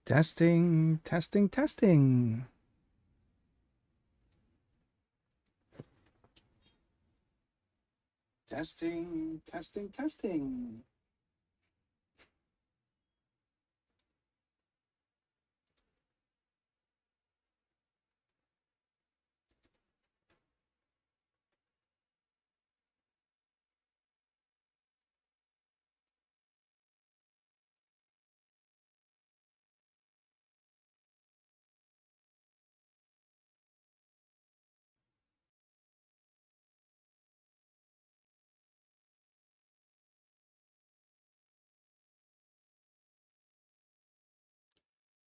Testing, testing, testing. Testing, testing, testing.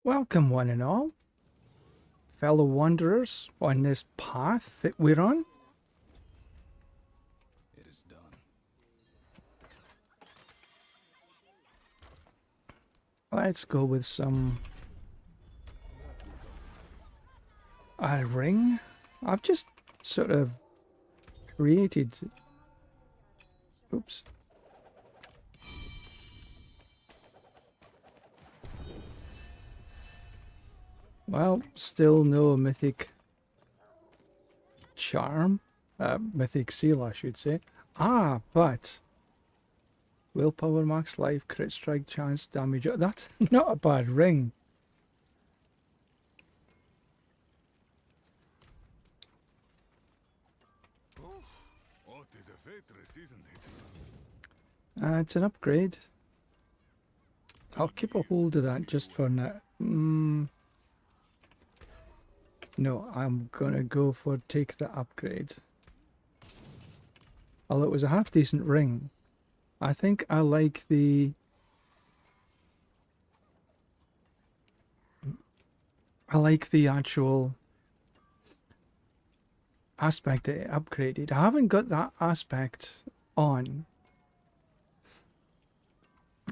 Welcome, one and all, fellow wanderers on this path that we're on. It is done. Let's go with some a ring. I've just sort of created. Oops. Well, still no mythic charm. Mythic seal, I should say. Ah, but willpower, max life, crit strike, chance, damage. That's not a bad ring. Oh, what is a waitress, isn't it? It's an upgrade. I'll keep a hold of that just for now. No, I'm gonna go for take the upgrade. Although it was a half decent ring. I think I like the actual aspect that it upgraded. I haven't got that aspect on.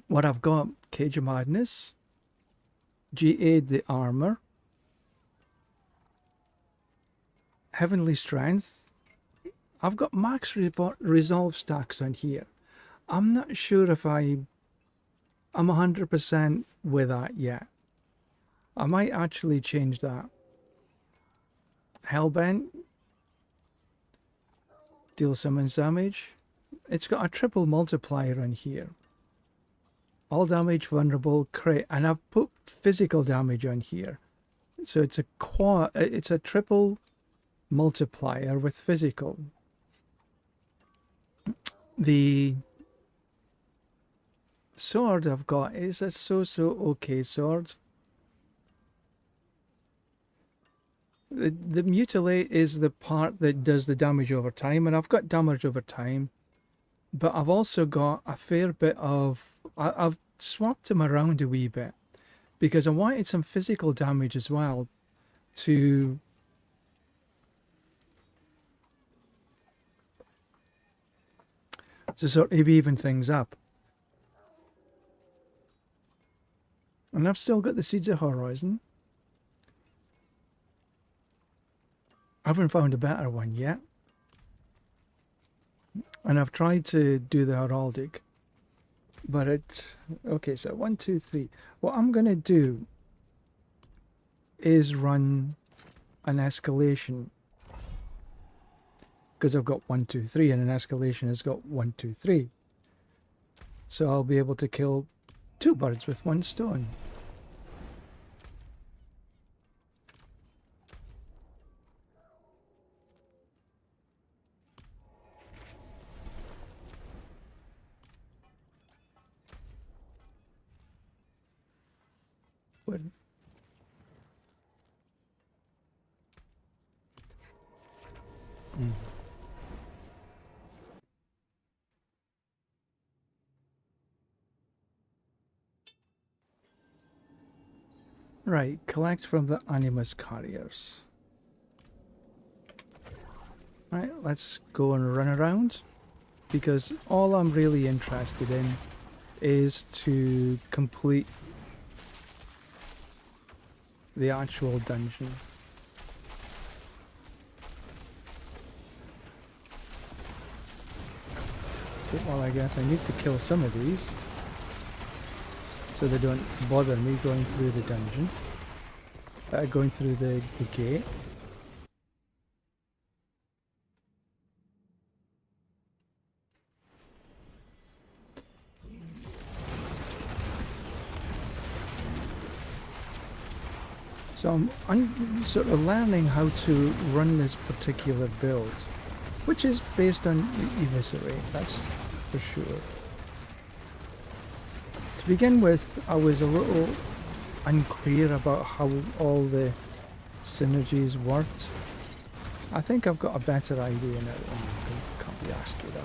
What I've got, Cage of Madness, G8 the armor, Heavenly Strength. I've got max resolve stacks on here. I'm not sure if I'm 100% with that yet. I might actually change that. Hellbent, deal summons damage. It's got a triple multiplier on here. All damage, vulnerable, crit, and I've put physical damage on here. So it's a triple multiplier with physical. The sword I've got is a so-so okay sword. The mutilate is the part that does the damage over time, and I've got damage over time, but I've also got a fair bit of... I've swapped them around a wee bit because I wanted some physical damage as well to sort of even things up. And I've still got the Seeds of Horizon. I haven't found a better one yet. And I've tried to do the Heraldic. But it... Okay, so 1, 2, 3. What I'm going to do is run an escalation. Because I've got 1, 2, 3, and an escalation has got 1, 2, 3. So I'll be able to kill 2 birds with 1 stone. What? Right, collect from the Animus carriers. Right, let's go and run around, because all I'm really interested in is to complete the actual dungeon. Well, I guess I need to kill some of these so they don't bother me going through the dungeon, going through the gate. So I'm sort of learning how to run this particular build, which is based on Eviscerate, that's for sure. To begin with, I was a little unclear about how all the synergies worked. I think I've got a better idea now. I can't be asked with that.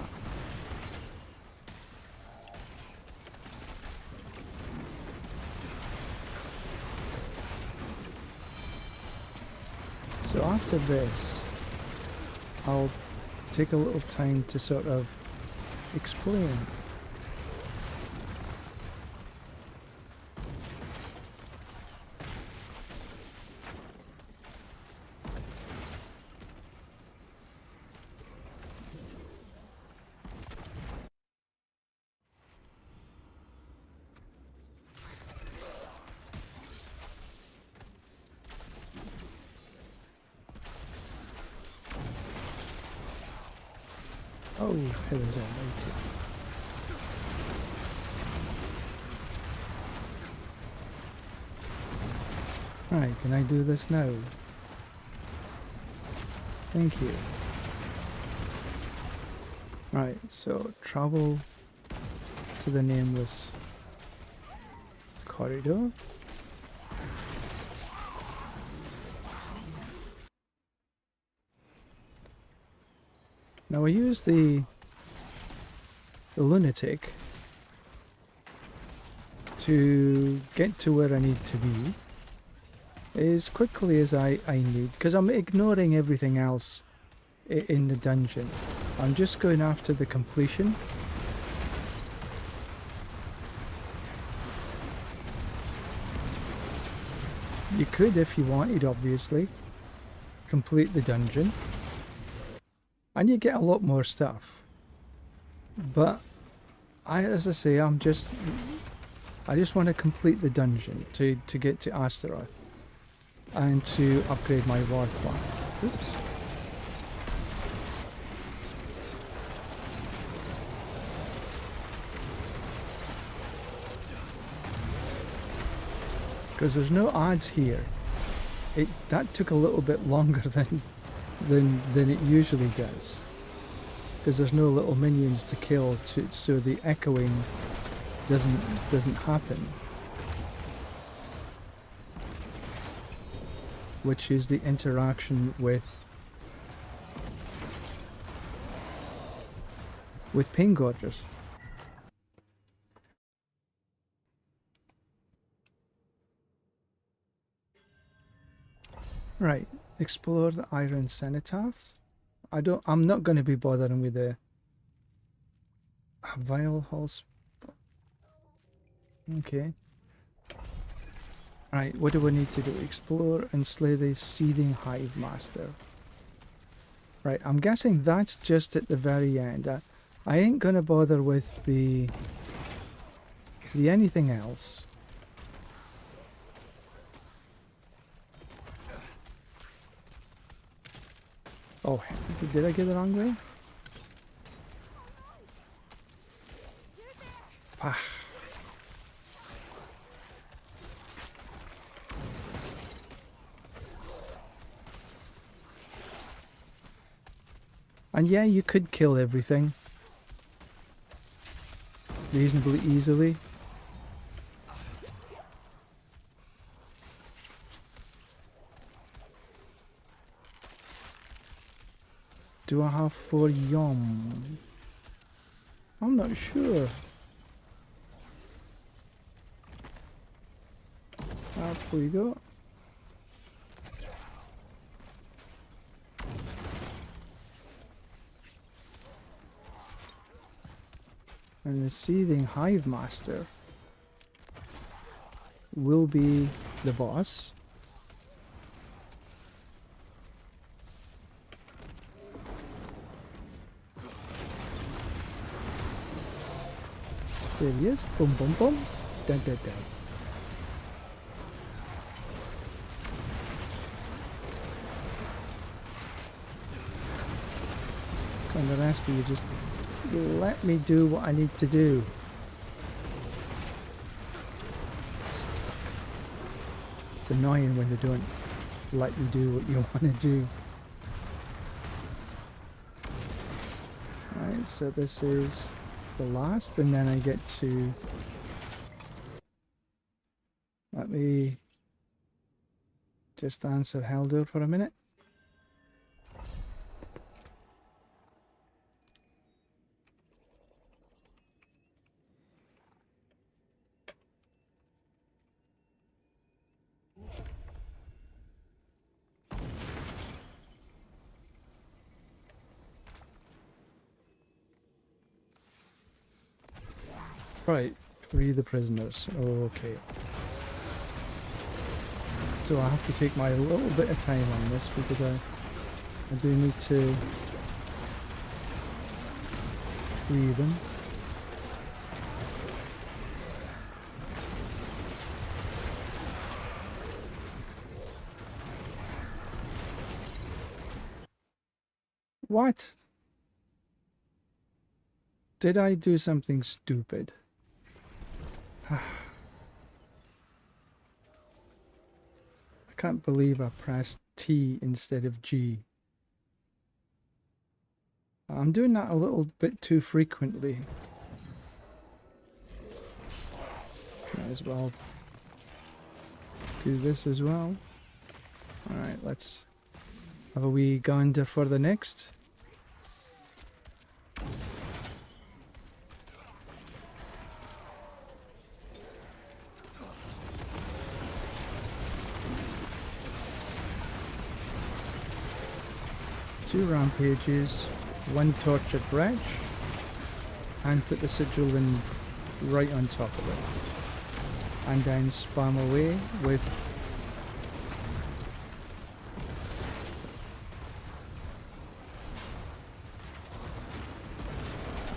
So after this, I'll take a little time to sort of explain. Oh, heavens almighty. Right, can I do this now? Thank you. Right, so travel to the nameless corridor. Now I use the lunatic to get to where I need to be as quickly as I need, because I'm ignoring everything else in the dungeon. I'm just going after the completion. You could, if you wanted, obviously, complete the dungeon. And you get a lot more stuff. But as I say, I just want to complete the dungeon to get to Astaroth and to upgrade my war plan. Oops. Because there's no odds here. That took a little bit longer than it usually does, because there's no little minions to kill, so the echoing doesn't happen, which is the interaction with pain gorgers. Right. Explore the Iron Cenotaph. I'm not going to be bothering with the Vile Halls. Okay. Right, what do we need to do? Explore and slay the Seething Hive Master. Right, I'm guessing that's just at the very end. I ain't going to bother with the anything else. Oh, did I get the wrong way? Ah. And yeah, you could kill everything reasonably easily. Do I have 4 yum? I'm not sure. Up we go. And the Seething Hive Master will be the boss. There he is. Boom, boom, boom. Dead, dead, dead. And the rest of you just let me do what I need to do. It's annoying when they don't let you do what you want to do. Right, so this is the last, and then I get to... Let me just answer Helder for a minute. Right, free the prisoners. Okay. So I have to take my little bit of time on this because I do need to free them. What? Did I do something stupid? I can't believe I pressed T instead of G. I'm doing that a little bit too frequently. Might as well do this as well. Alright, let's have a wee gander for the next. Two rampages, one tortured wretch, and put the sigil in right on top of it. And then spam away with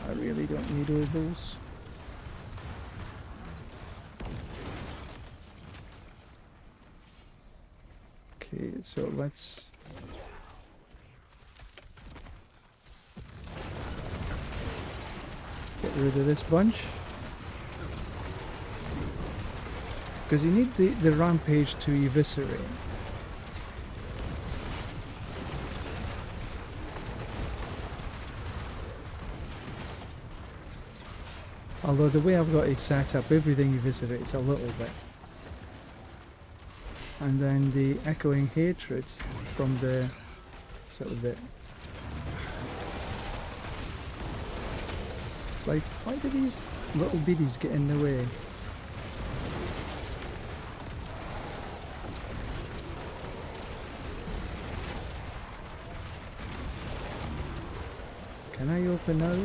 I really don't need all those. Okay, so let's get rid of this bunch. Because you need the rampage to eviscerate. Although the way I've got it set up, everything eviscerates a little bit. And then the echoing hatred from the sort of the... It's like, why do these little biddies get in the way? Can I open now?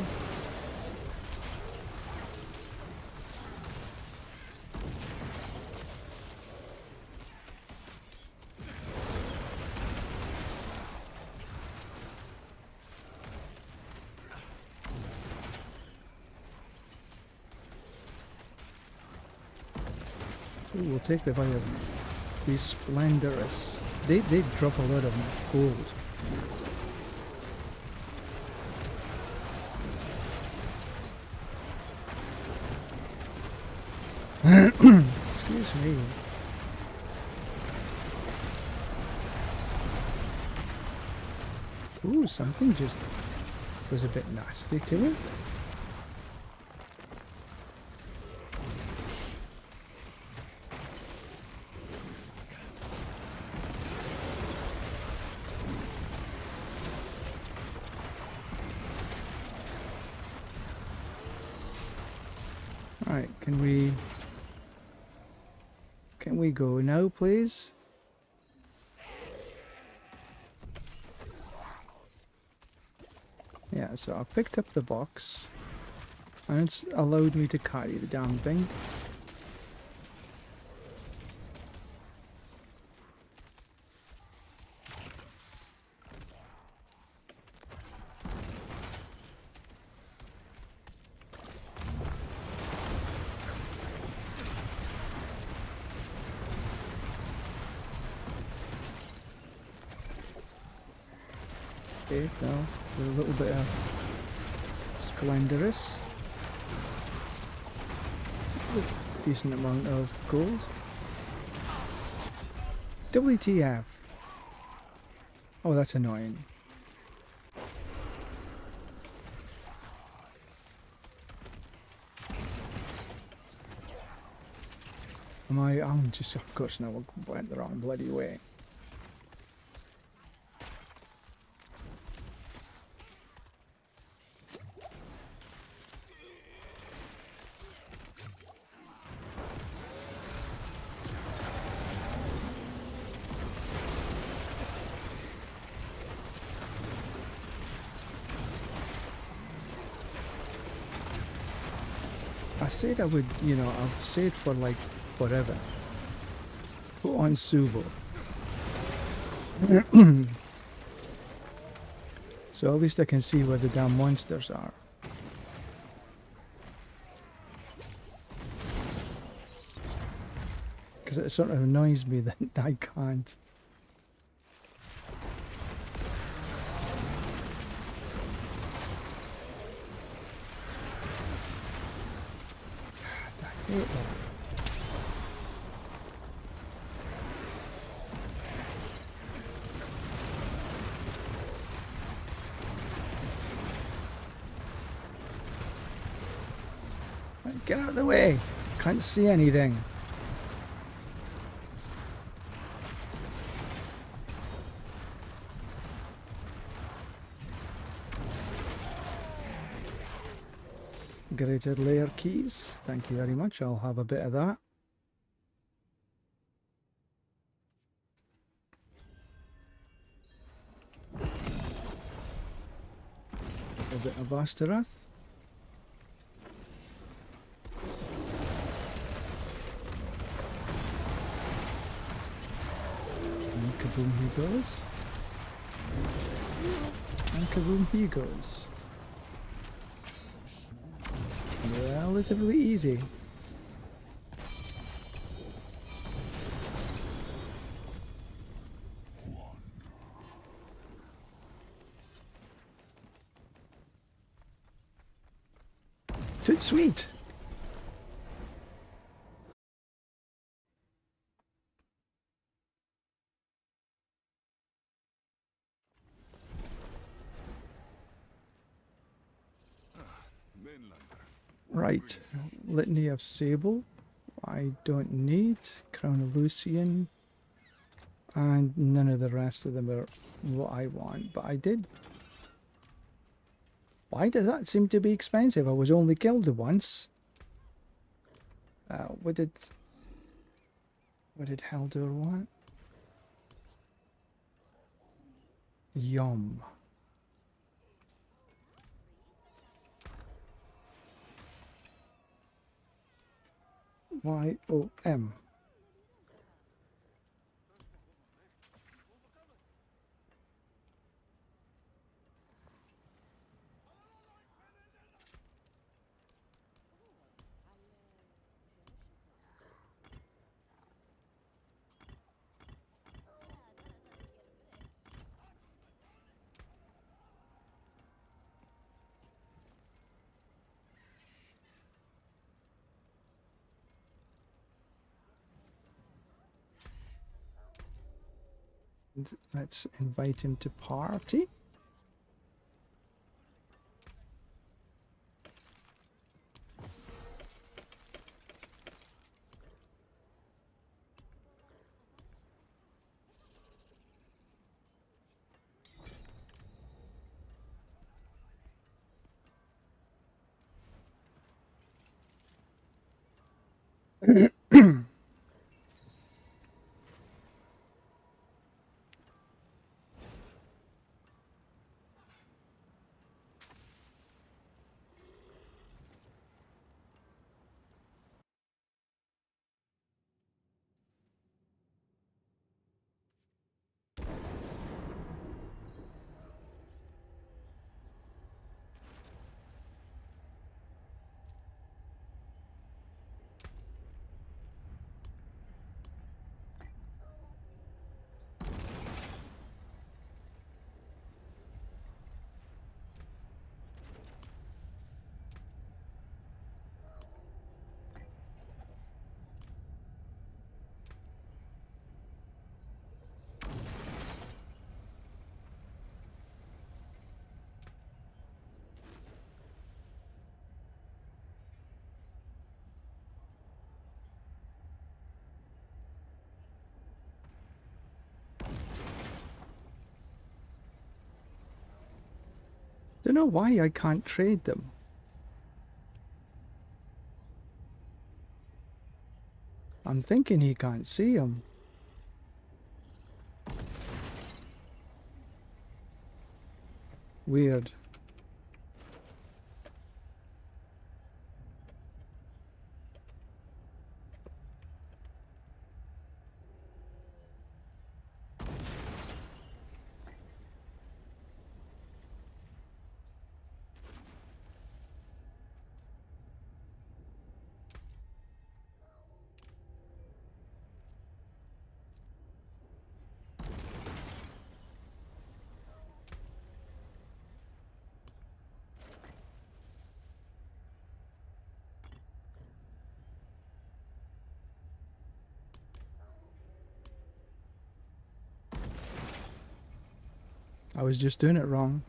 Ooh, we'll take the fire. These splendorous. They drop a lot of gold. Excuse me. Ooh, something just was a bit nasty to it. Alright, can we go now, please? Yeah, so I picked up the box and it's allowed me to carry the damn thing. Okay, now with a little bit of Splendorous. A decent amount of gold. WTF. Oh, that's annoying. I'm just, of course, now I went the wrong bloody way. I said I would, you know, I've said for like forever. Put on Subo. So at least I can see where the damn monsters are. Because it sort of annoys me that I can't. I hate that. Get out of the way! Can't see anything. Greater layer keys. Thank you very much. I'll have a bit of that. A bit of Astaroth. And kaboom he goes. And kaboom he goes. Relatively easy. Toot sweet. Right, Litany of Sable, I don't need, Crown of Lucian, and none of the rest of them are what I want, but I did. Why does that seem to be expensive? I was only killed once. What did Haldor want? Yum. YOM. Let's invite him to party. Don't know why I can't trade them. I'm thinking he can't see them. Weird. I was just doing it wrong.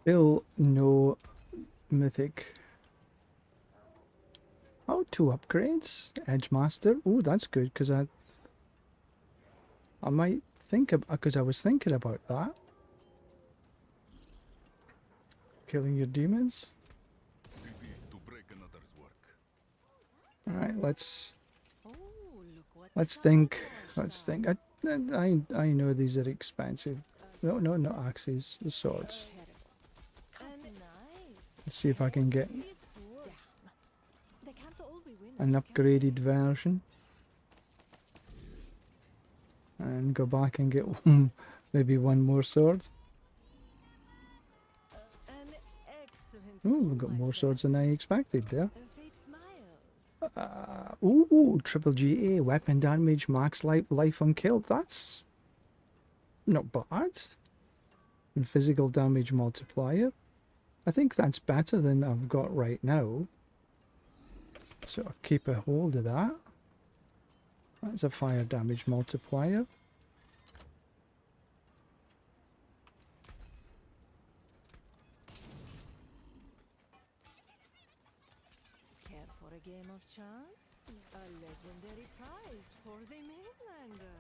Still no mythic. Oh, 2 upgrades. Edge Master. Oh, that's good because I might think of, because I was thinking about that. Killing your demons. To break another's work. All right, let's Oh, look what think. Let's think. I know these are expensive. No, no, not axes. The swords. Let's see if I can get an upgraded version and go back and get maybe one more sword. Ooh, we've got more swords than I expected there. Ooh, triple GA, weapon damage, max life unkilled. That's not bad. And physical damage multiplier. I think that's better than I've got right now. So I'll keep a hold of that. That's a fire damage multiplier. Care for a game of chance? A legendary prize for the mainlander.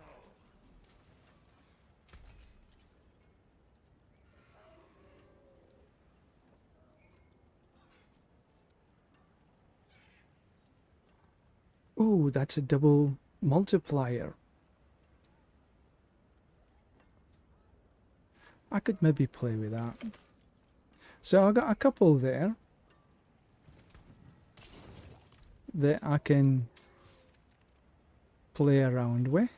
Ooh, that's a double multiplier. I could maybe play with that. So I got a couple there that I can play around with.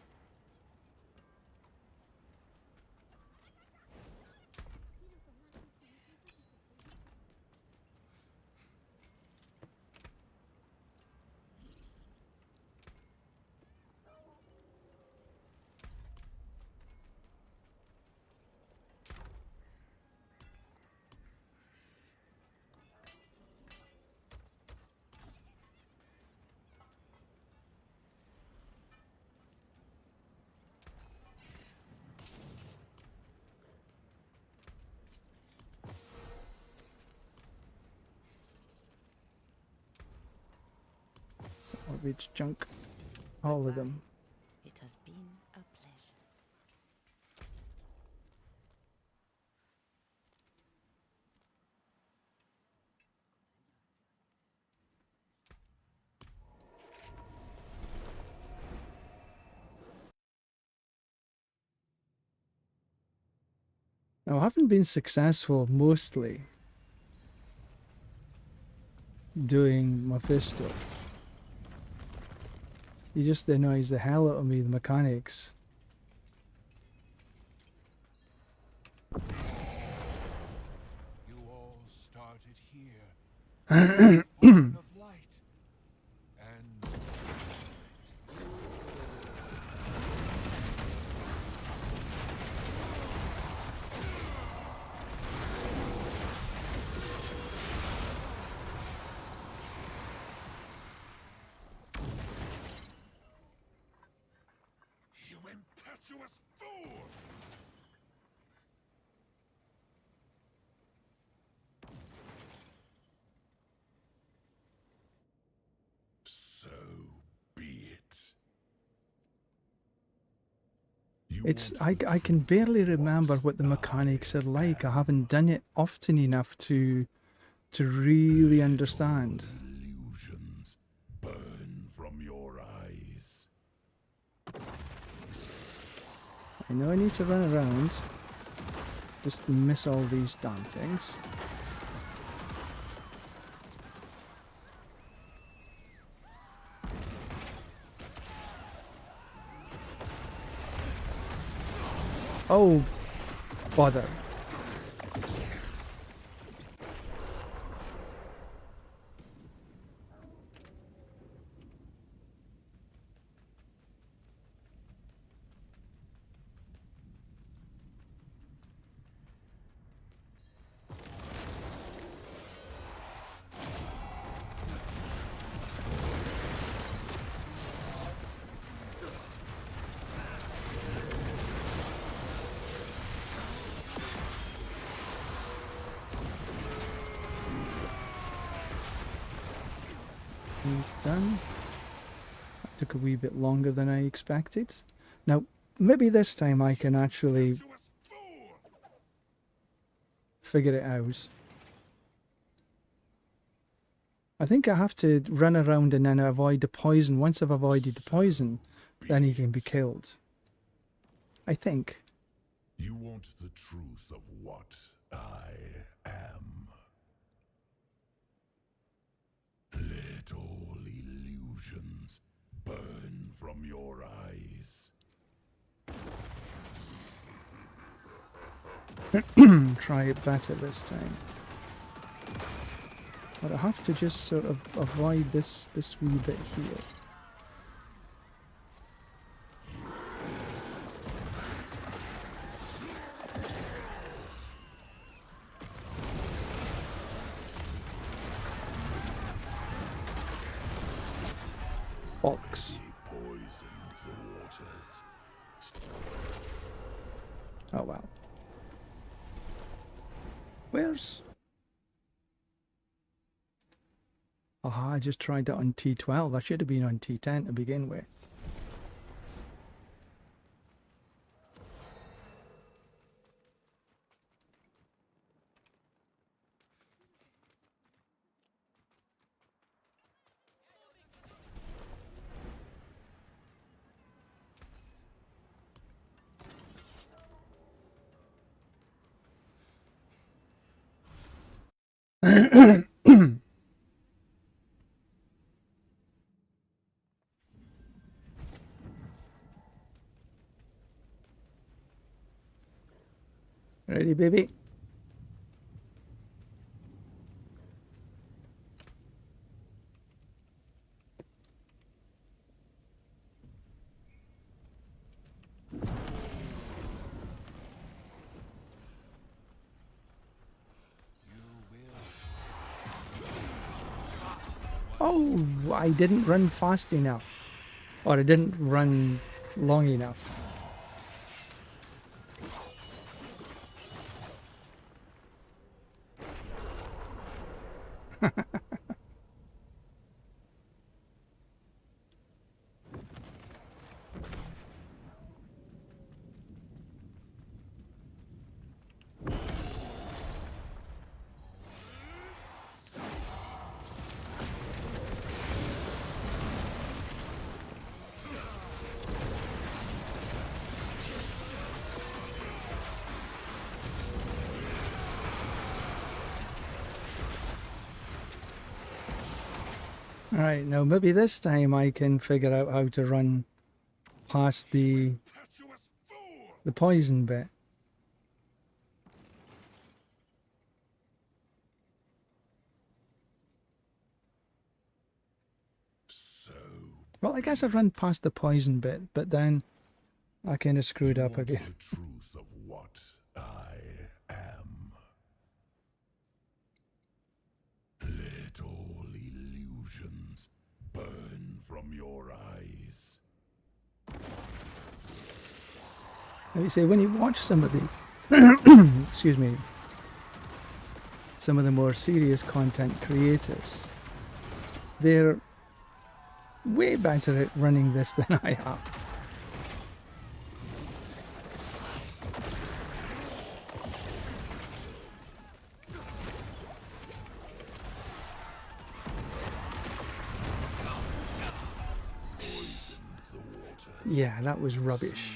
salvage junk. All of them. It has been a pleasure. Now, I haven't been successful mostly doing Mephisto. He just annoys the hell out of me, the mechanics. You all started here. Born of light and you impetuous fool! So be it. It's I can barely remember what the mechanics are like. I haven't done it often enough to really understand. Illusions burn from your eyes. I know I need to run around. Just miss all these damn things. Oh, bother. He's done. That took a wee bit longer than I expected. Now, maybe this time I can actually figure it out. I think I have to run around and then avoid the poison. Once I've avoided the poison, then he can be killed. I think. You want the truth of what I am. Let all illusions burn from your eyes. Try it better this time. But I have to just sort of avoid this wee bit here. Box. Poisoned the waters. Oh wow. Where's... Aha, I just tried that on T12. I should have been on T10 to begin with. Ready, baby? Oh, I didn't run fast enough. Or I didn't run long enough. Alright, now maybe this time I can figure out how to run past the poison bit. Well, I guess I've run past the poison bit, but then I kind of screwed up again. The truth of what I am. Let all illusions burn from your eyes. Like you say, when you watch some of the, excuse me, some of the more serious content creators, they're way better at running this than I am. Yeah, that was rubbish.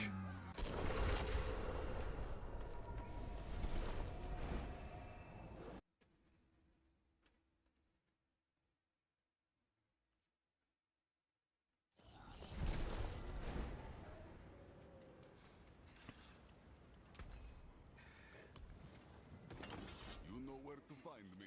You know where to find me.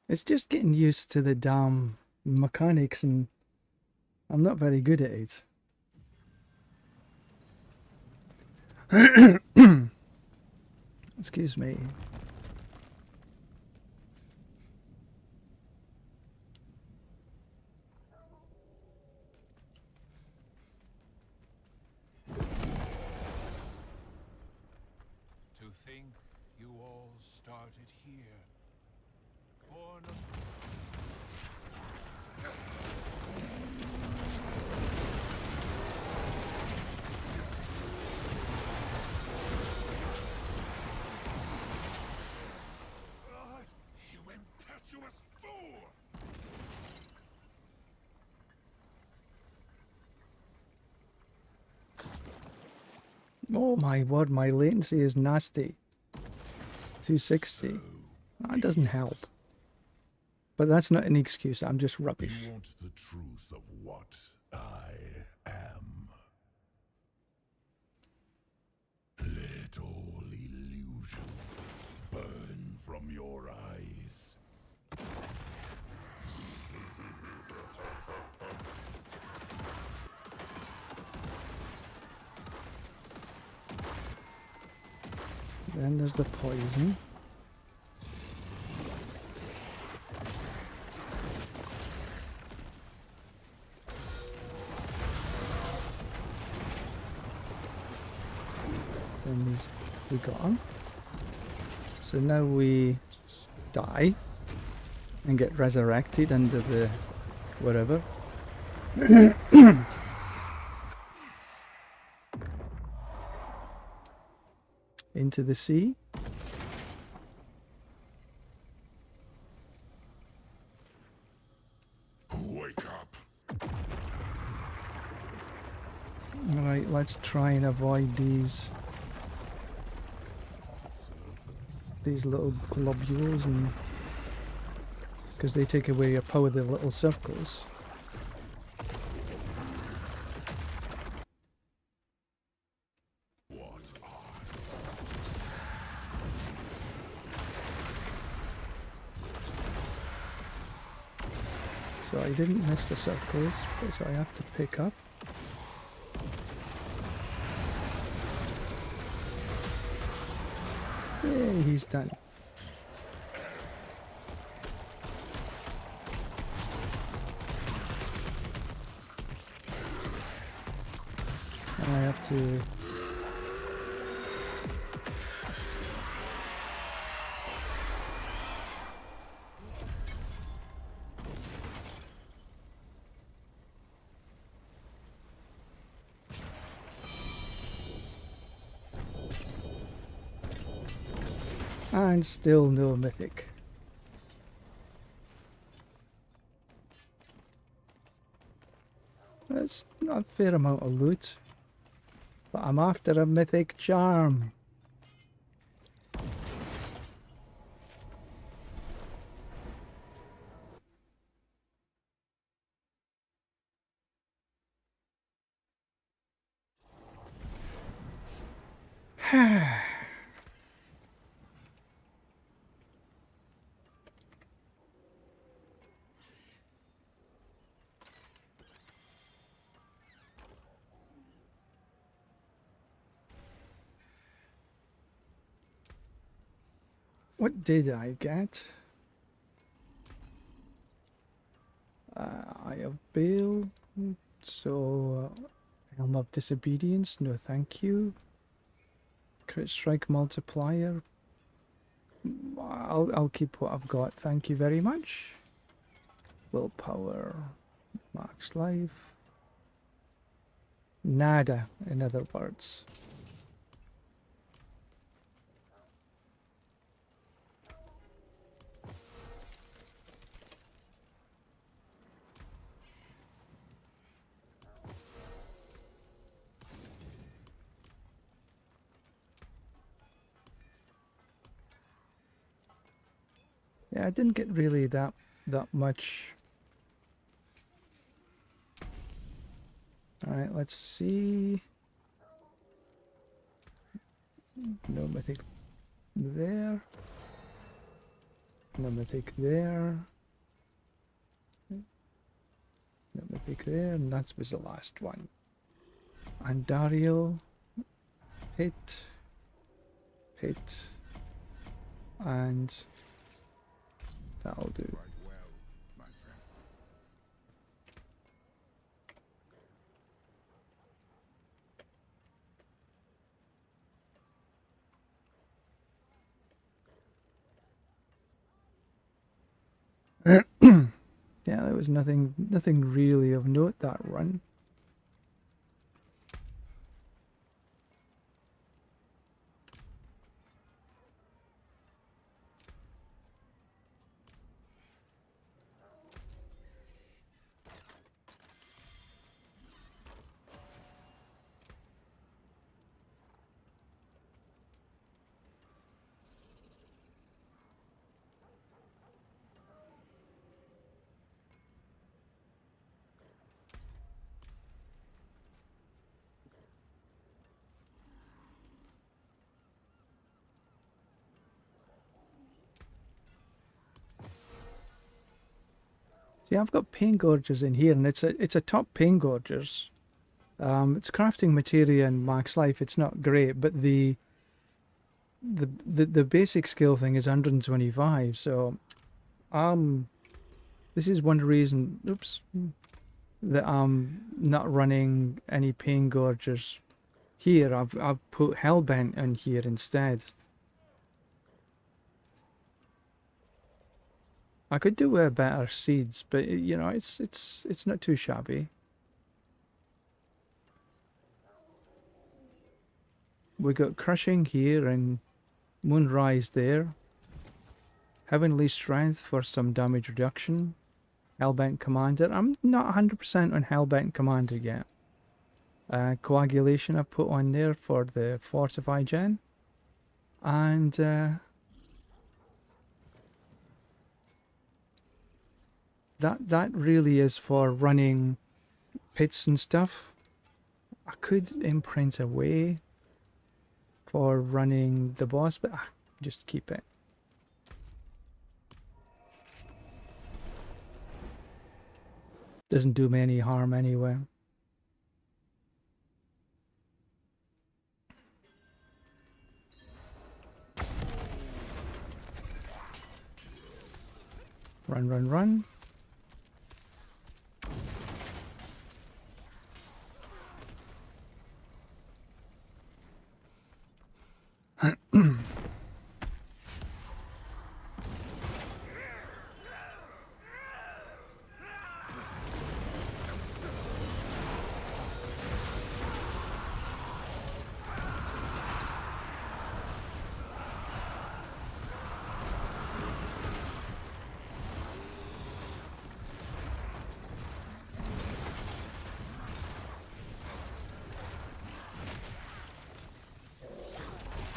It's just getting used to the damn mechanics, and I'm not very good at it. Excuse me. To think you all started here. Born of... You impetuous fool! Oh my word, my latency is nasty. 260. That doesn't help. But that's not an excuse, I'm just rubbish. You want the truth of what I am. Let all illusion burn from your eyes. Then there's the poison. Then these, we got them. So now we die and get resurrected under the whatever. Into the sea. Wake up! Alright, let's try and avoid these little globules, and because they take away your power, the little circles. What So I didn't miss the circles, so I have to pick up. Yay, he's done. And I have to... And still no mythic. That's not a fair amount of loot. But I'm after a mythic charm. What did I get? Eye of Bale. So, Helm of Disobedience. No, thank you. Crit Strike Multiplier. I'll keep what I've got. Thank you very much. Willpower. Max Life. Nada, in other words. Yeah, I didn't get really that much. Alright, let's see. No mythic there. No mythic there. No mythic there, and that was the last one. And Dario. Hit. Hit. And that'll do. Right well, my friend. Yeah, there was nothing really of note that run. See, I've got pain gorgers in here, and it's a top pain gorgers. It's crafting materia and max life. It's not great, but the basic skill thing is 125. So, this is one reason. Oops, that I'm not running any pain gorgers here. I've put Hellbent in here instead. I could do better seeds, but you know, it's not too shabby. We got Crushing here and Moonrise there. Heavenly Strength for some damage reduction. Hellbent Commander. I'm not 100% on Hellbent Commander yet. Coagulation I put on there for the Fortify gen. And that really is for running pits and stuff. I could imprint away for running the boss, but just keep it. Doesn't do me any harm anyway. Run, run, run.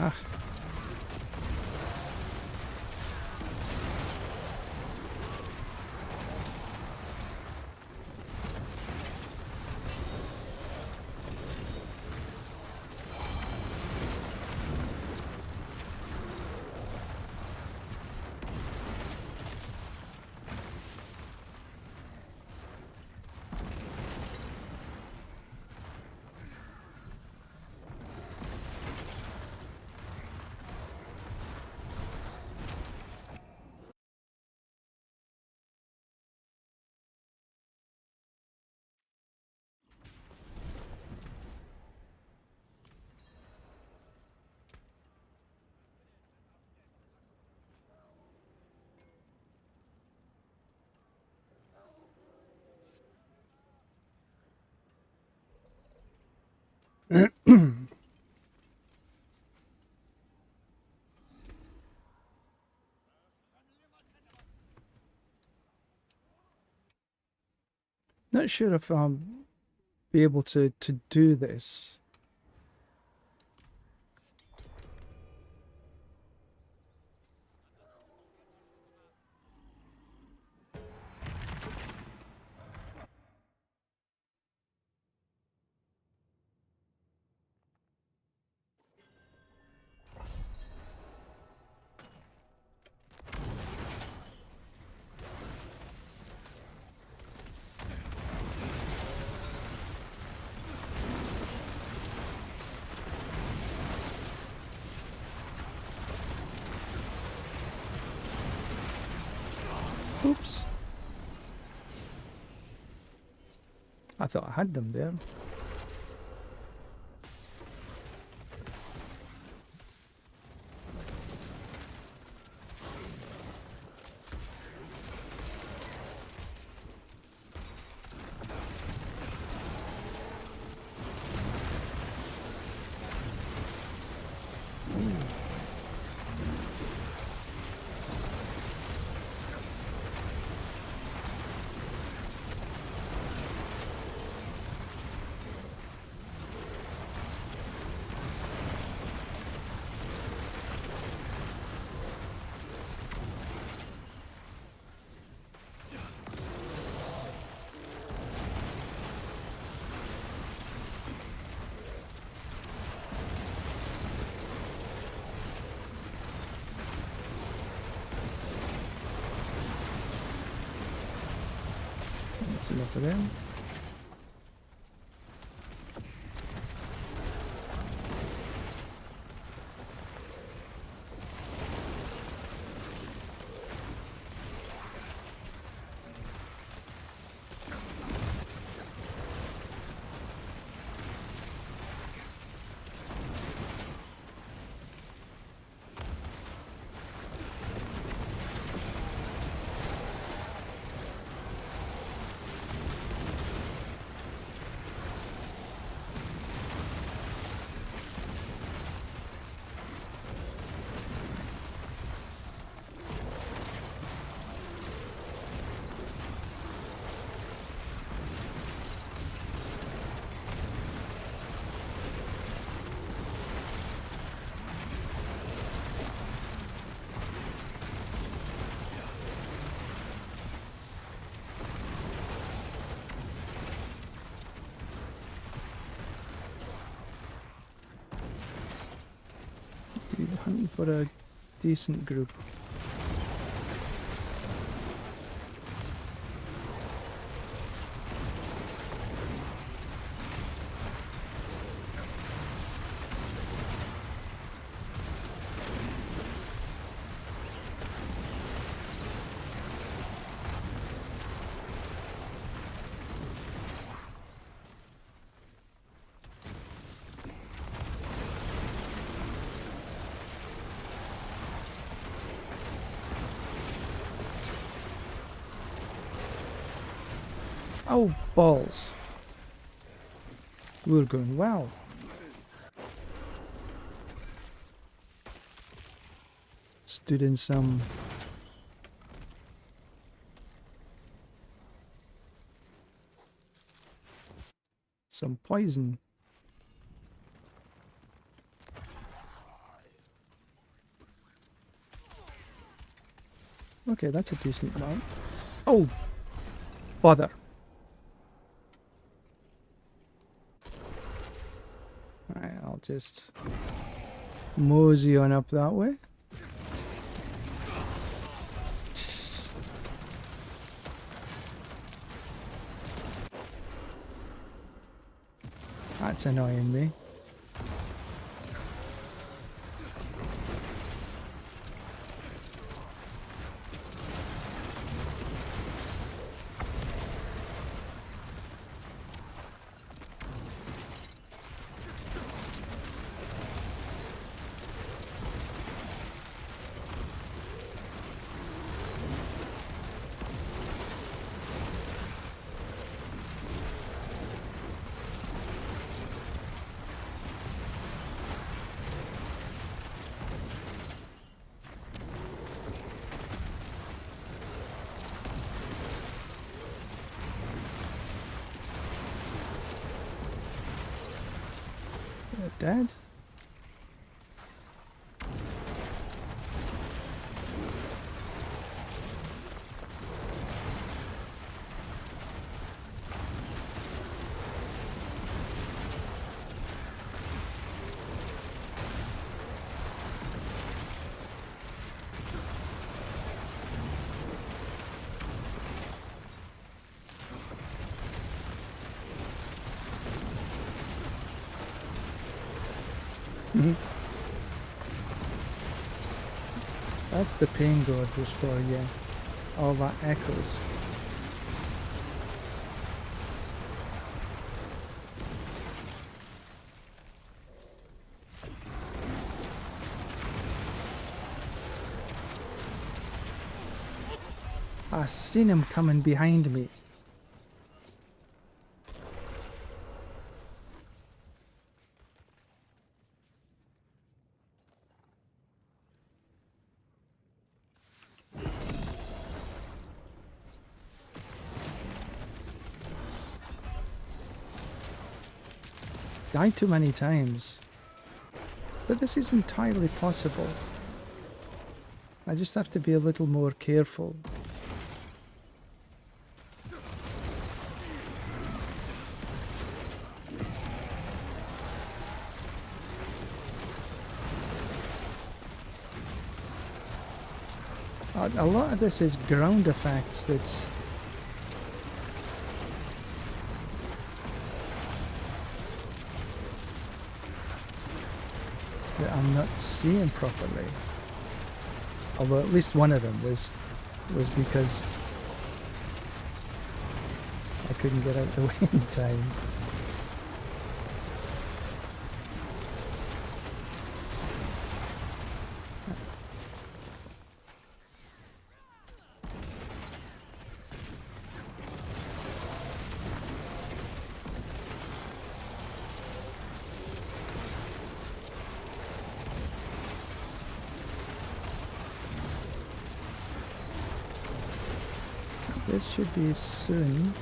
Ah. Not sure if I'll be able to do this. Oops. I thought I had them there. That's enough of them. Hunting for a decent group. Oh, balls. We're going well. Stood in some poison. Okay, that's a decent amount. Oh, bother. Alright, I'll just mosey on up that way. That's annoying me. They're dead. That's the pain god was for, yeah. All that echoes. I seen him coming behind me. Died too many times. But this is entirely possible. I just have to be a little more careful. A lot of this is ground effects that I'm not seeing properly. Although at least one of them was because I couldn't get out the way in time. This should be soon.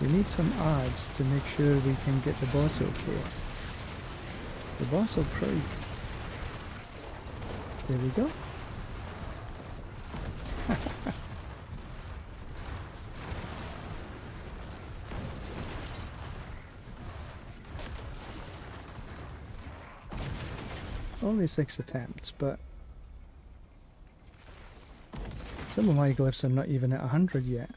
We need some odds to make sure we can get the boss okay. The boss will probably... There we go. Only 6 attempts, but some of my glyphs are not even at 100 yet.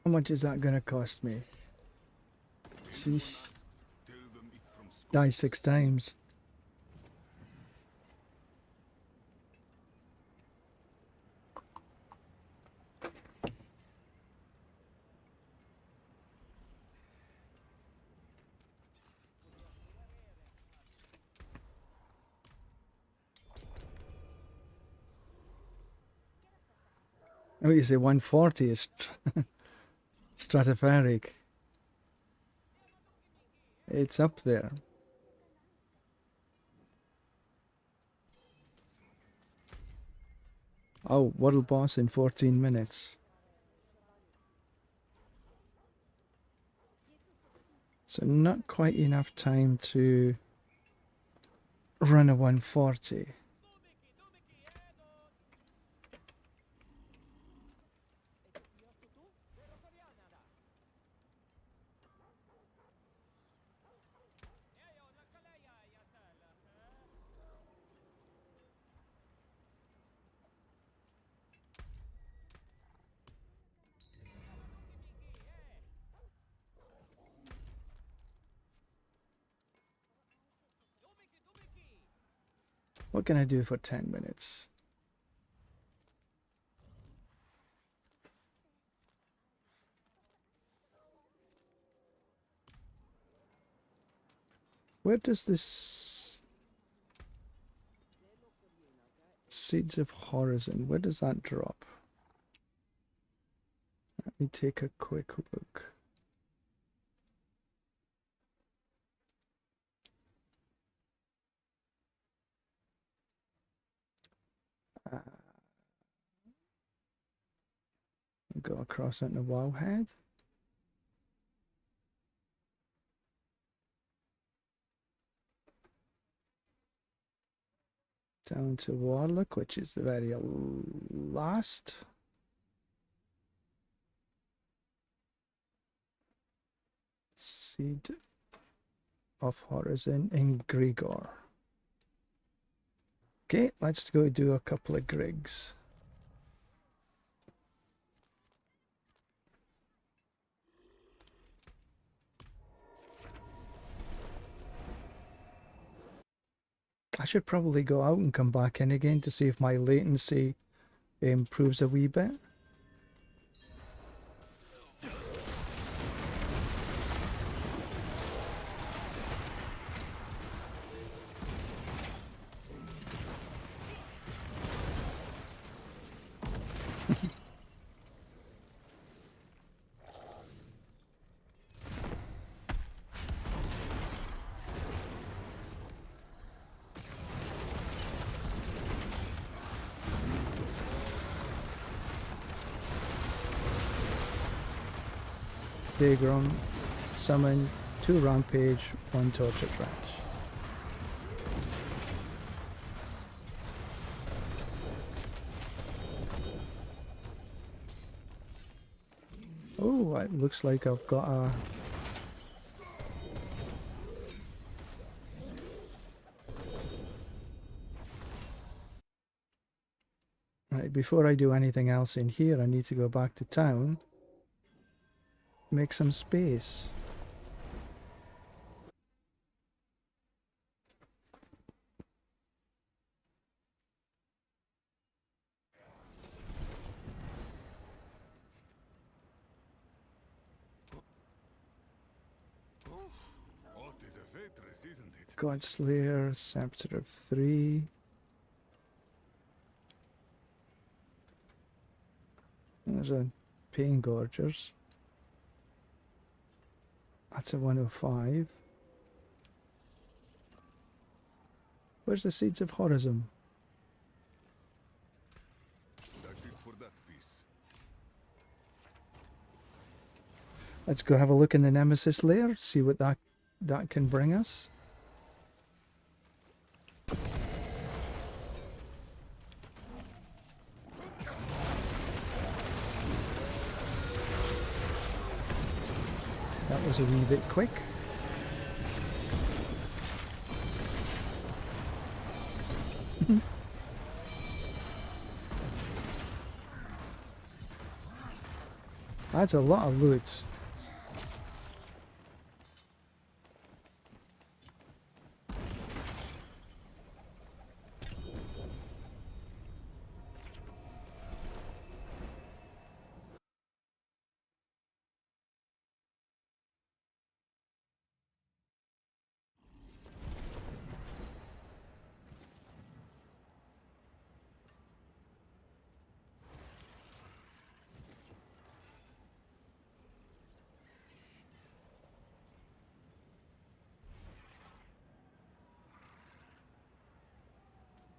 How much is that gonna cost me? Sheesh. Tell them it's from school. Die 6 times. Oh, you say 140 is stratospheric. It's up there. Oh, world boss in 14 minutes. So not quite enough time to run a 140. What can I do for 10 minutes? Where does this Seeds of Horizon, where does that drop? Let me take a quick look. Go across into Wowhead. Down to Warlock, which is the very last. Seed of Horizon in Grigor. Okay, let's go do a couple of Grigs. I should probably go out and come back in again to see if my latency improves a wee bit. Daygron, summon, 2 Rampage, 1 Torture Trash. Oh, it looks like I've got a... Right, before I do anything else in here, I need to go back to town. Make some space. What is a waitress, isn't it? Godslayer, Scepter of 3. There's a Pain Gorgers. That's a 105. Where's the Seeds of Horizon? That's it for that piece. Let's go have a look in the Nemesis lair, see what that can bring us. That was a wee bit quick. That's a lot of loot.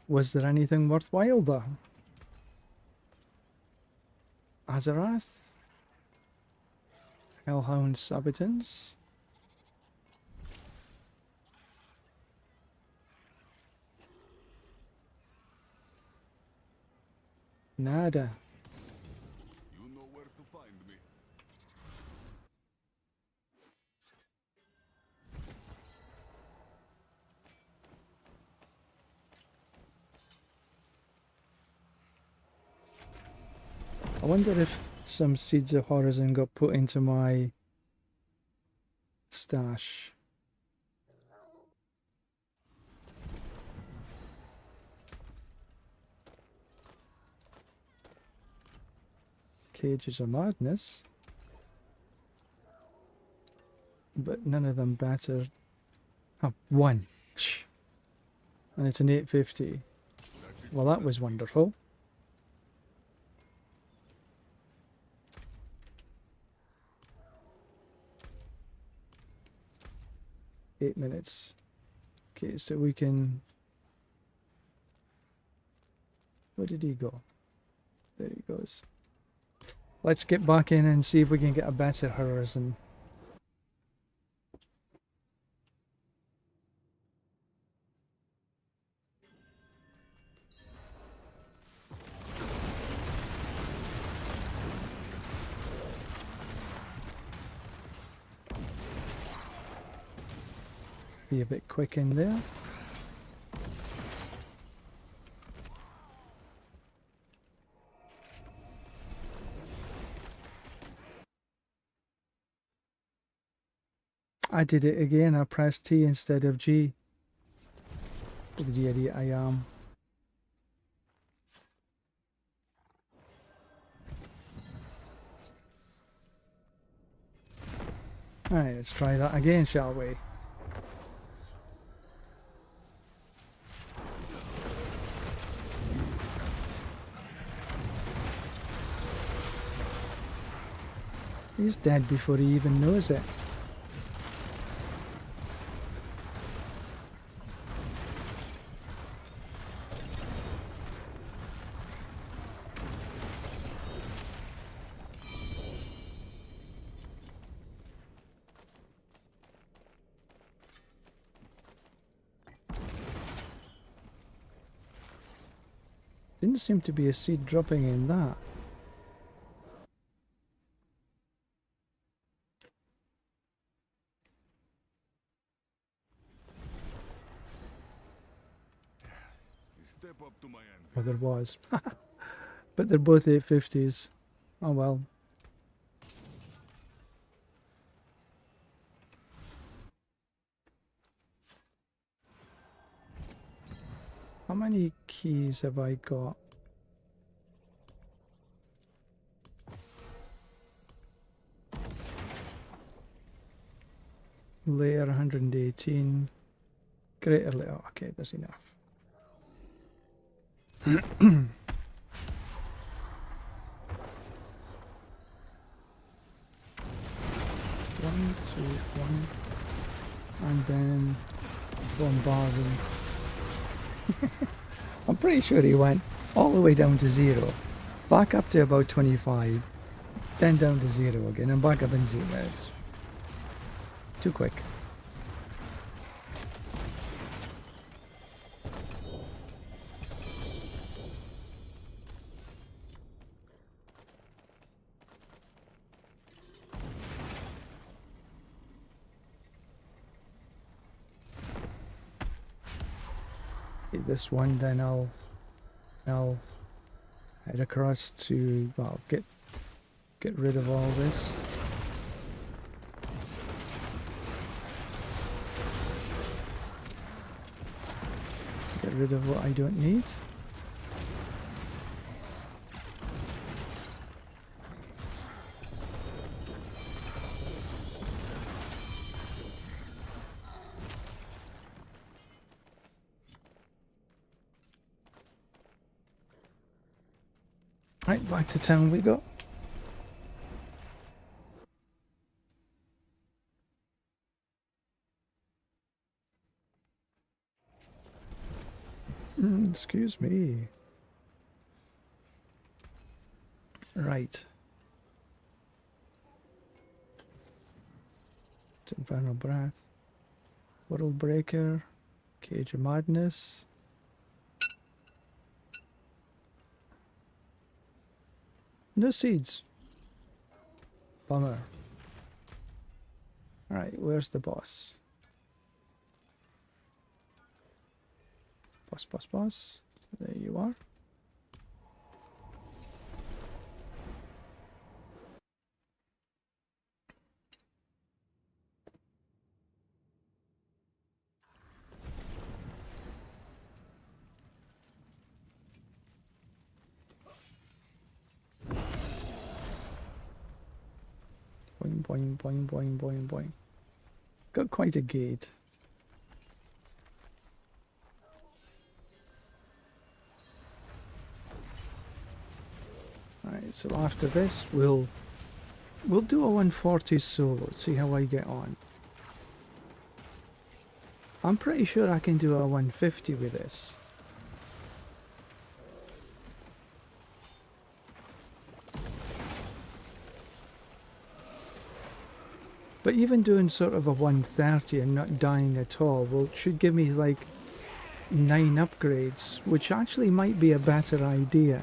Was there anything worthwhile though? Azarath? Hellhound Sabbatons? Nada. You know where to find me. I wonder if some Seeds of Horizon got put into my stash. Cages of Madness. But none of them better. Oh, one. And it's an 850. Well, that was wonderful. Eight minutes. Okay, so we can... Where did he go? There he goes. Let's get back in and see if we can get a better Horizon. Be a bit quick in there. I did it again. I pressed T instead of G. Bloody idiot I am. Alright, let's try that again, shall we? He's dead before he even knows it. Didn't seem to be a seed dropping in that. Step up to my end. Well, there was. But they're both 850s. Oh well. How many keys have I got? Layer 118. Greater layer. Oh, okay, that's enough. 1, 2, 1, and then bombarding. I'm pretty sure he went all the way down to 0, back up to about 25, Then down to 0 again, and back up in 0. It's too quick. This one, then I'll head across to, well, get rid of all this. Get rid of what I don't need. Right, back to town we go. Excuse me. Right. It's Infernal Breath. World Breaker. Cage of Madness. No seeds. Bummer. Alright, where's the boss? Boss. There you are. Boing, boing, boing, boing, boing. Got quite a gate. Alright, so after this we'll do a 140 solo, see how I get on. I'm pretty sure I can do a 150 with this. But even doing sort of a 130 and not dying at all should give me like 9 upgrades, which actually might be a better idea.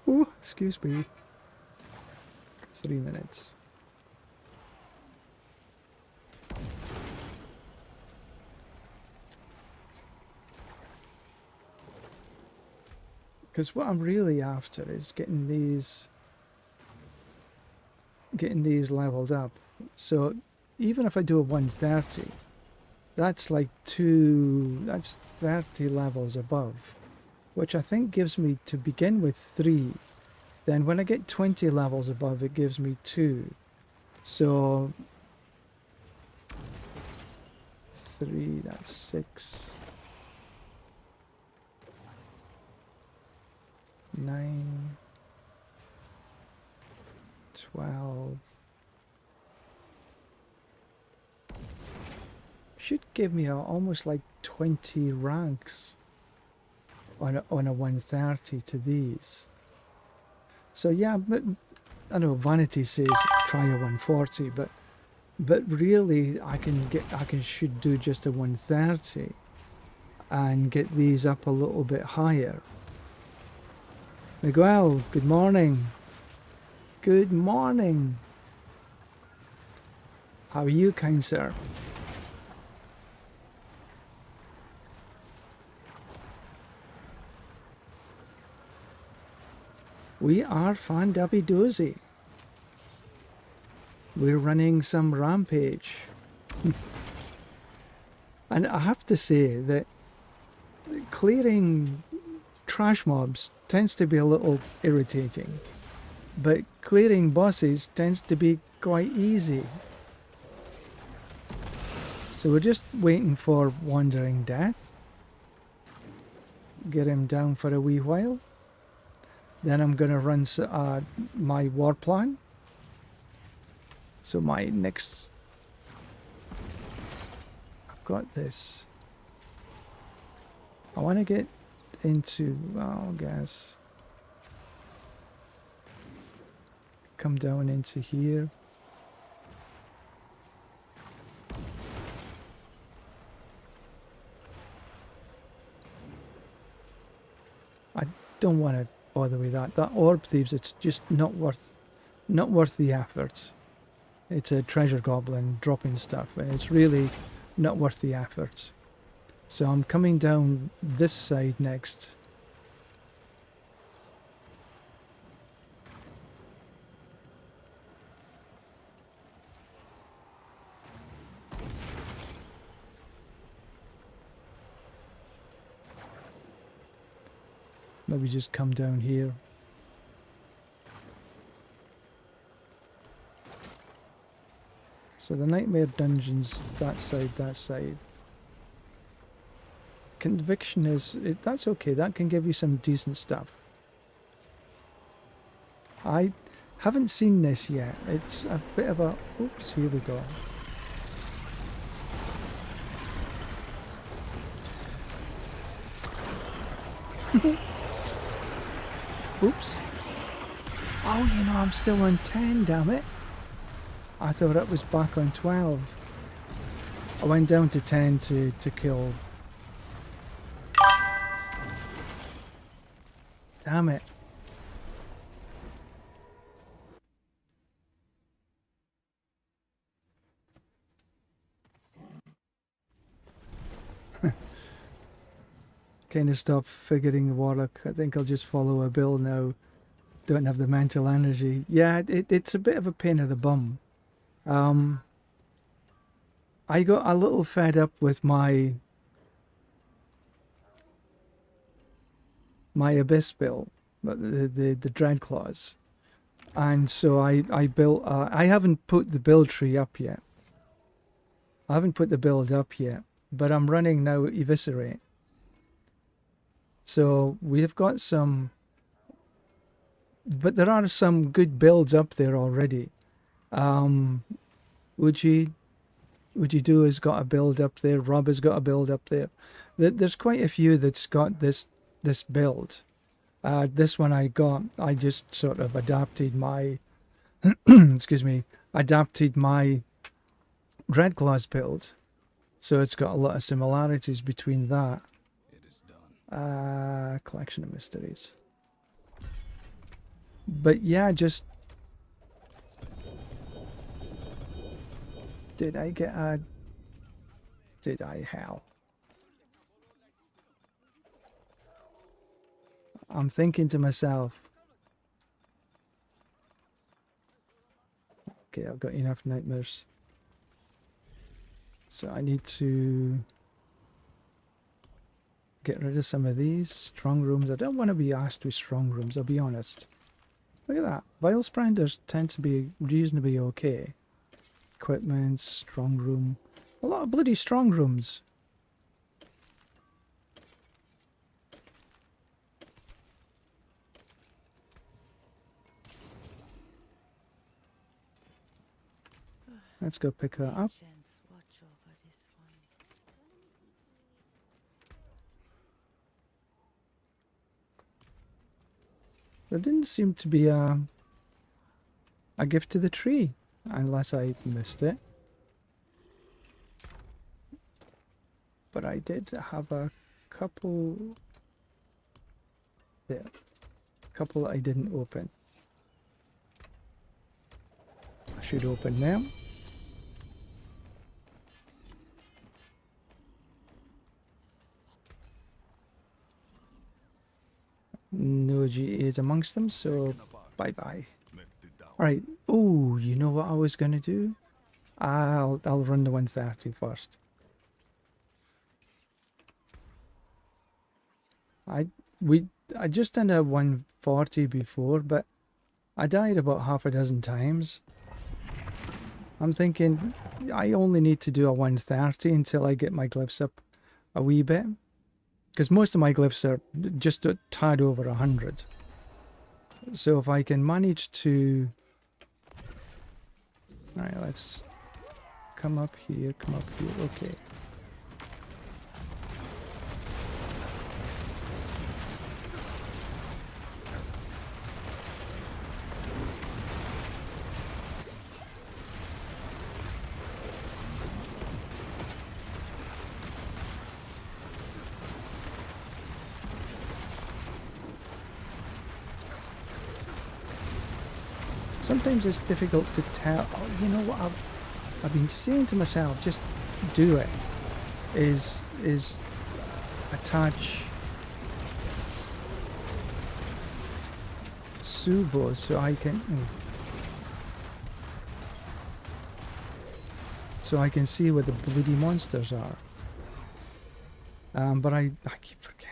Oh, excuse me. 3 minutes. Because what I'm really after is getting these leveled up. So even if I do a 130, that's like that's 30 levels above, which I think gives me, to begin with, 3. Then when I get 20 levels above, it gives me 2. So 3, that's 6. 9, 12. Should give me almost like 20 ranks on a 130 to these. So yeah, but I know Vanity says try a 140, but really should do just a 130 and get these up a little bit higher. Miguel, good morning. Good morning. How are you, kind sir? We are Fandubby Doozy. We're running some Rampage. And I have to say that clearing trash mobs tends to be a little irritating, but clearing bosses tends to be quite easy. So we're just waiting for Wandering Death. Get him down for a wee while. Then I'm going to run my war plan. So my next got this. I want to get into, well, guys, come down into here. I don't want to bother with that. That orb thieves, it's just not worth the effort. It's a treasure goblin dropping stuff, and it's really not worth the effort. So I'm coming down this side next. Maybe just come down here. So the nightmare dungeons, that side, that side. Conviction is, that's okay, that can give you some decent stuff. I haven't seen this yet. It's a bit of a, oops, here we go. Oops. Oh, you know, I'm still on 10, damn it. I thought it was back on 12. I went down to 10 to kill. Damn it. Kind of stopped figuring the Warlock. I think I'll just follow a bill now. Don't have the mental energy. Yeah, it's a bit of a pain in the bum. I got a little fed up with my Abyss build, the Dreadclaws, and so I built. I haven't put the build tree up yet. I haven't put the build up yet, but I'm running now Eviscerate. So we've got some, but there are some good builds up there already. Uji Do has got a build up there. Rob has got a build up there. There's quite a few that's got this build. This one I just sort of adapted my, excuse me, adapted my Dreadclaws build. So it's got a lot of similarities between that. Collection of mysteries. But yeah, just... Did I get a... Did I? How? I'm thinking to myself... Okay, I've got enough nightmares. So I need to... get rid of some of these strong rooms. I don't want to be asked with strong rooms, I'll be honest. Look at that. Vile Sprenders tend to be reasonably okay. Equipment, strong room. A lot of bloody strong rooms. Let's go pick that up. There didn't seem to be a gift to the tree, unless I missed it. But I did have a couple there. A couple I didn't open. I should open them. No GA is amongst them, so bye-bye. Alright, oh, you know what I was going to do? I'll run the 130 first. I just done a 140 before, but I died about half a dozen times. I'm thinking I only need to do a 130 until I get my glyphs up a wee bit. Because most of my glyphs are just a tad over 100. So if I can manage to... Alright, let's come up here, okay. sometimes it's difficult to tell. Oh, you know what I've been saying to myself, just do it. Is attach Subo so I can see where the bloody monsters are. But I keep forgetting.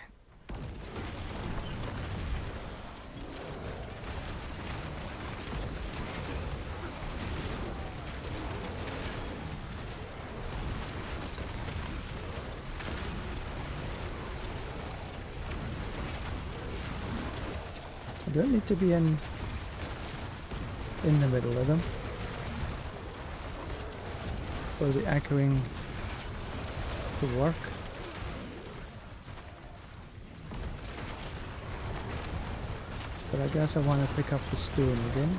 I don't need to be in the middle of them for the echoing to work. But I guess I want to pick up the stone again.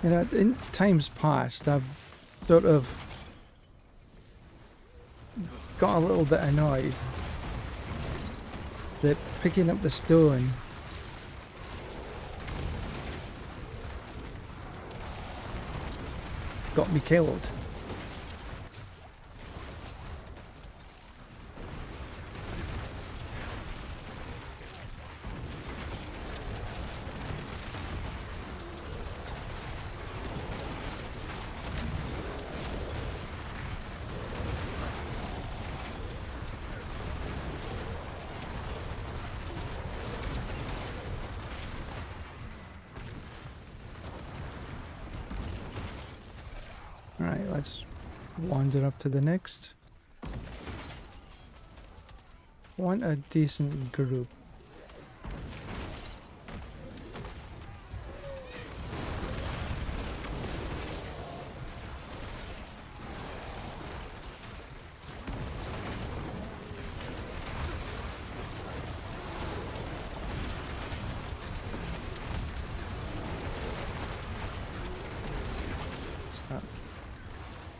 You know, in times past, I've sort of got a little bit annoyed that picking up the stone got me killed. Alright, let's wander up to the next. Want a decent group.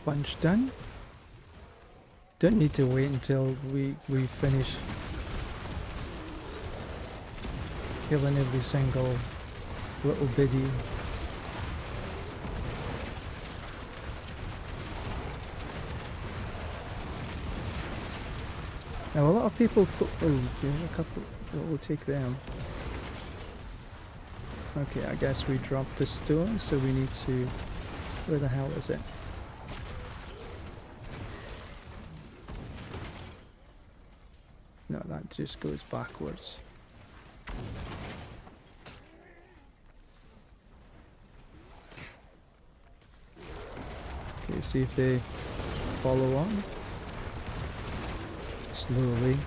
Bunch done. Don't need to wait until we finish killing every single little biddy. Now a lot of people put, oh, there's a couple, we'll take them. Okay, I guess we dropped the stone, so we need to, where the hell is it? No, that just goes backwards. Okay, see if they follow on. Slowly.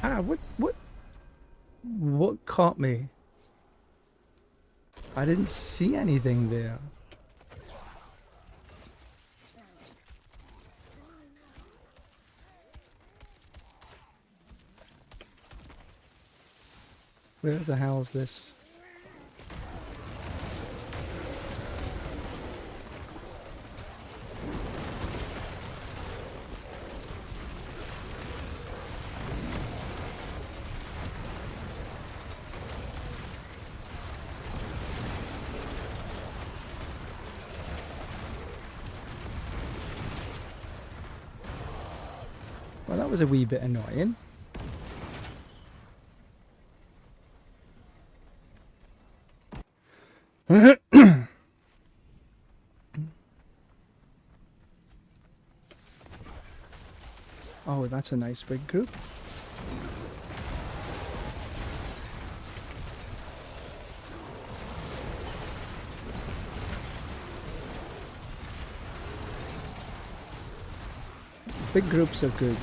Ah, what caught me? I didn't see anything there. Where the hell is this? Well, that was a wee bit annoying. Oh, that's a nice big group. Big groups are good.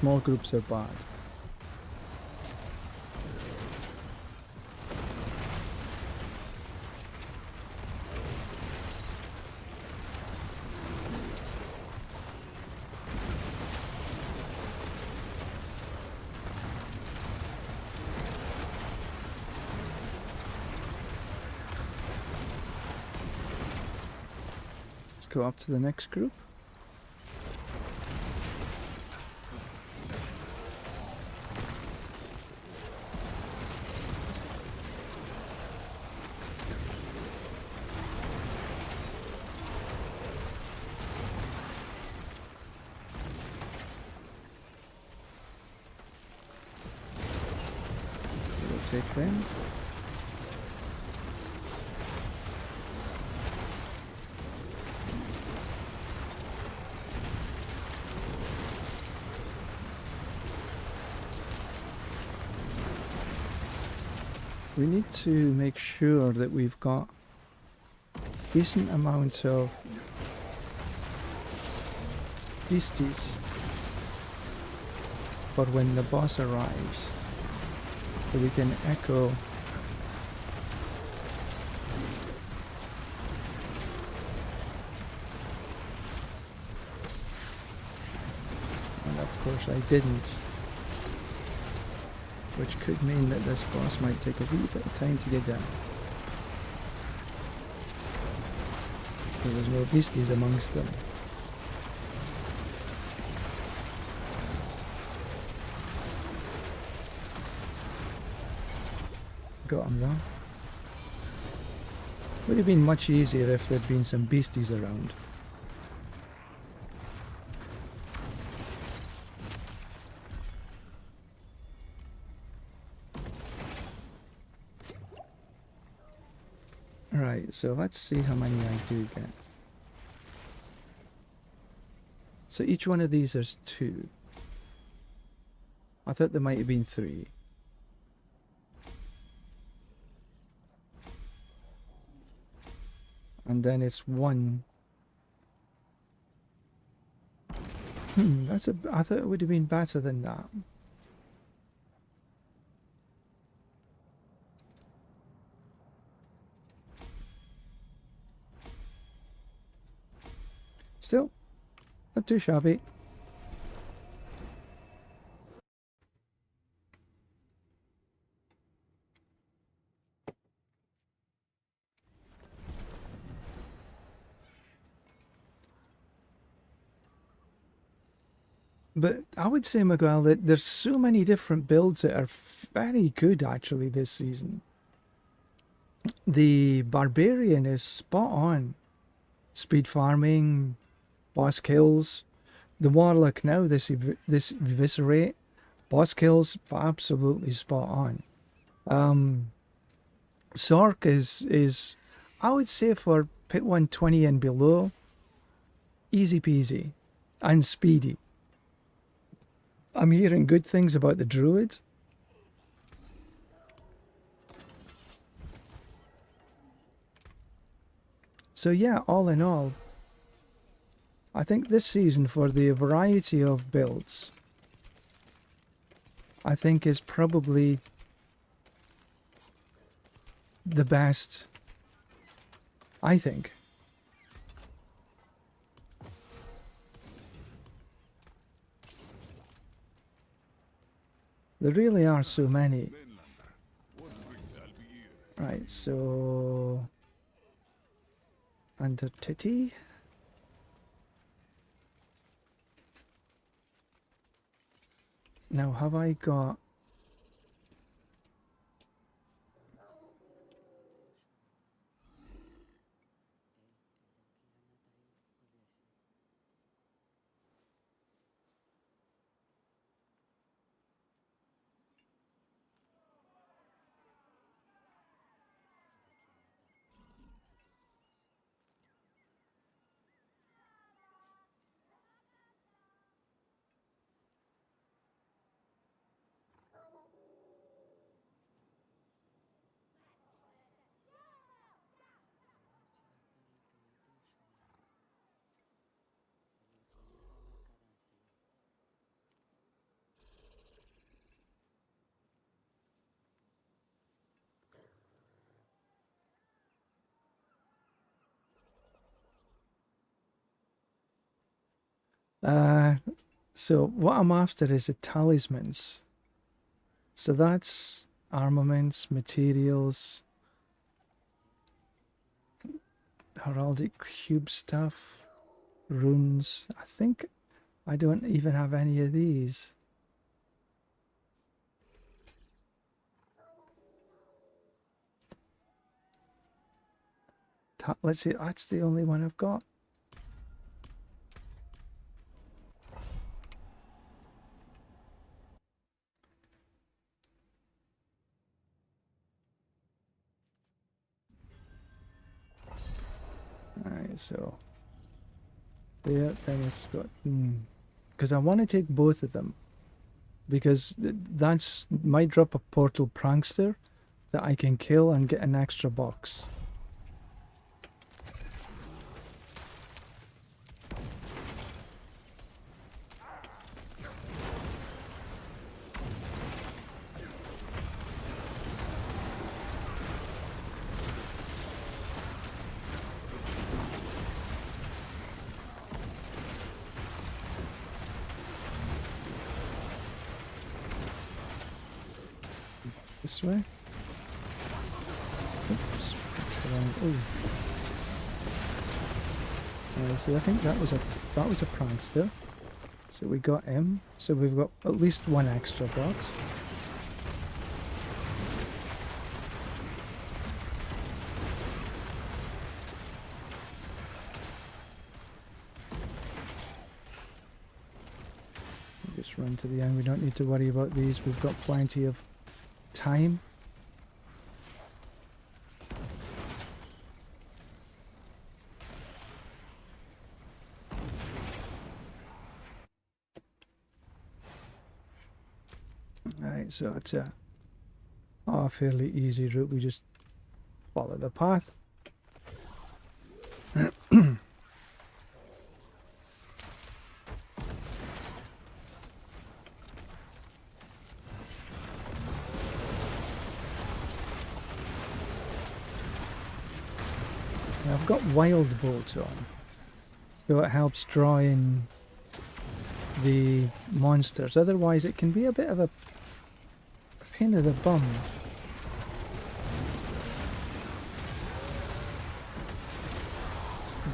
Small groups are bad. Let's go up to the next group. We'll take them. We need to make sure that we've got decent amount of beasties for when the boss arrives, so we can echo and of course I didn't, which could mean that this boss might take a wee bit of time to get down. Because there's no beasties amongst them. Got him though. Would have been much easier if there'd been some beasties around. Right, so let's see how many I do get. So each one of these is 2. I thought there might have been 3. And then it's 1. I thought it would have been better than that. Still, not too shabby. But I would say, Miguel, that there's so many different builds that are very good actually this season. The Barbarian is spot on. Speed farming, boss kills. The Warlock now, this Eviscerate, boss kills, absolutely spot on. Sork is, I would say for pit 120 and below, easy peasy and speedy. I'm hearing good things about the Druid. So yeah, all in all, I think this season for the variety of builds, I think is probably the best, I think. There really are so many. Right, so under Titty. Now have I got So what I'm after is the talismans. So that's armaments, materials, heraldic cube stuff, runes. I think I don't even have any of these. Let's see, that's the only one I've got. Alright, so there, then it's got, because I want to take both of them, because that's might drop a portal prankster that I can kill and get an extra box. This way. Oops, that's the wrong. Oh. So I think that was a prankster. So we got him. So we've got at least one extra box. Just run to the end. We don't need to worry about these. We've got plenty of time. Alright, so it's a fairly easy route. We just follow the path. I've got wild bolt on, so it helps draw in the monsters. Otherwise it can be a bit of a pain in the bum.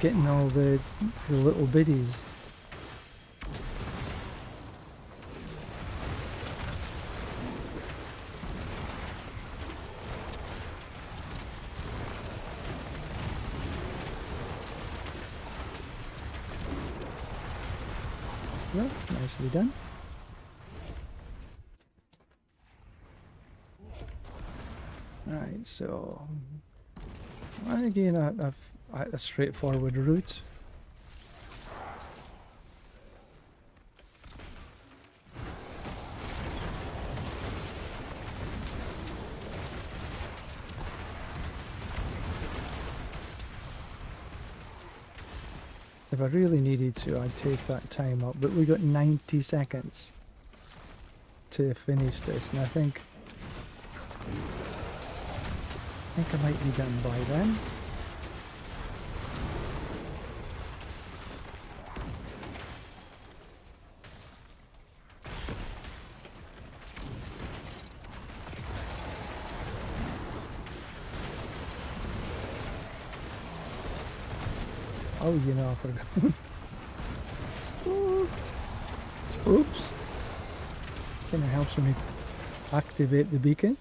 Getting all the little biddies. Well, nicely done. Alright, so and again I've a straightforward route. If I really needed to, I'd take that time up, but we got 90 seconds to finish this, and I think I might be done by then. Oh, you know, I forgot. Oops. Kind of helps me activate the beacon.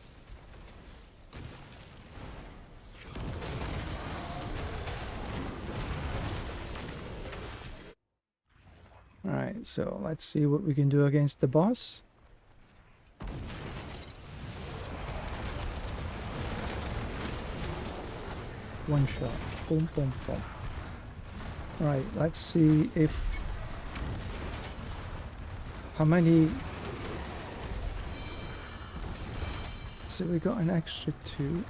Alright, so let's see what we can do against the boss. One shot. Boom, boom, boom. Right, let's see if how many. So we got an extra 2.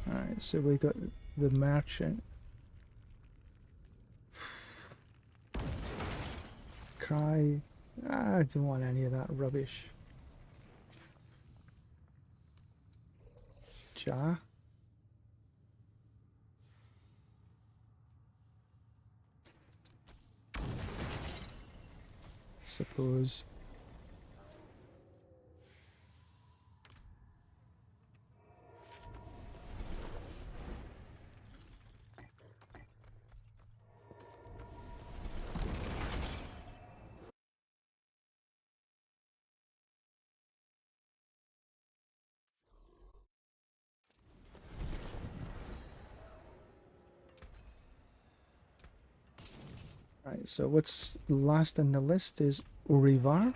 Alright, so we got the merchant. Cry. I don't want any of that rubbish. Ja. suppose. Right, so what's last on the list is Urivar.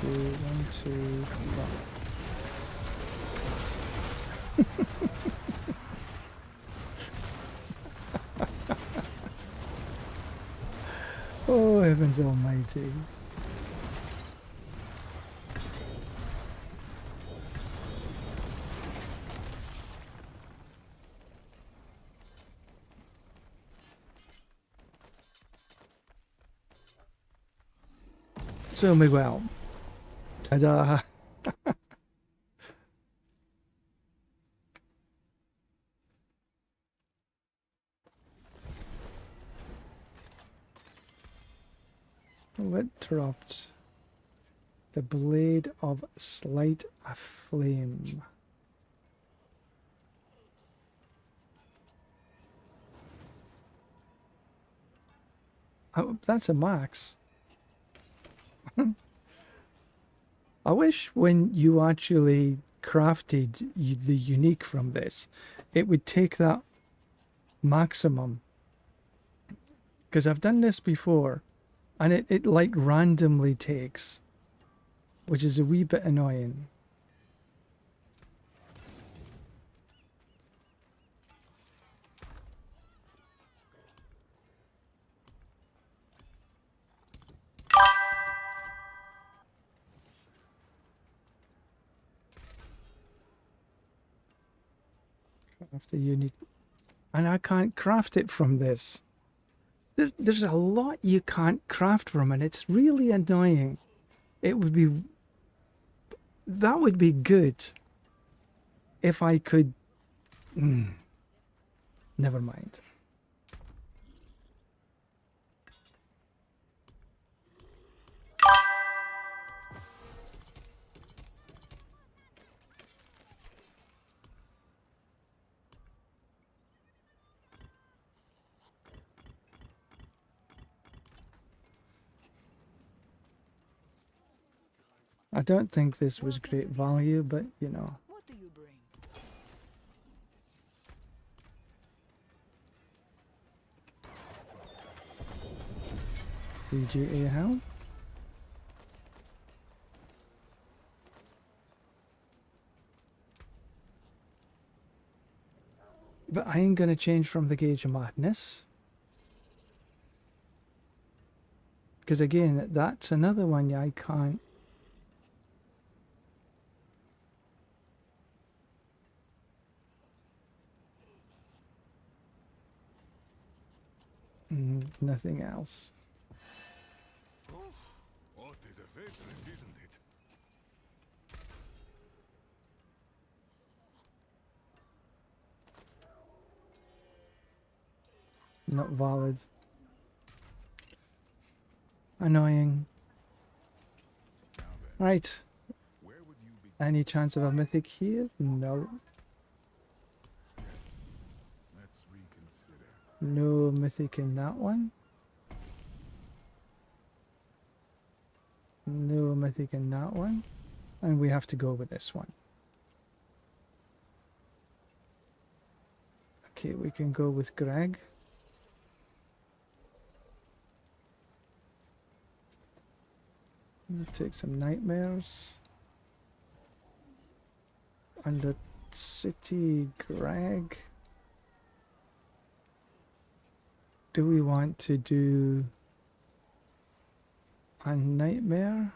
One, two, one. Oh, heavens almighty. So Miguel. Ta-da! What dropped? The Blade of Slight Flame. Oh, that's a max. I wish when you actually crafted the unique from this, it would take that maximum. Because I've done this before, and it like randomly takes, which is a wee bit annoying. Craft a unique, and I can't craft it from this. There's a lot you can't craft from, and it's really annoying. It would be, that would be good if I could. Never mind. I don't think this was great value, but you know. What do you bring? CGA Helm. But I ain't gonna change from the Gauge of Madness. Because again, that's another one I can't. Nothing else. What is a waitress, isn't it? Not valid. Annoying. Right. Where would you be? Any chance of a mythic here? No. Let's reconsider. No mythic in that one. No mythic in that one. And we have to go with this one. Okay, we can go with Greg. We'll take some nightmares. Under City Greg. Do we want to do a nightmare?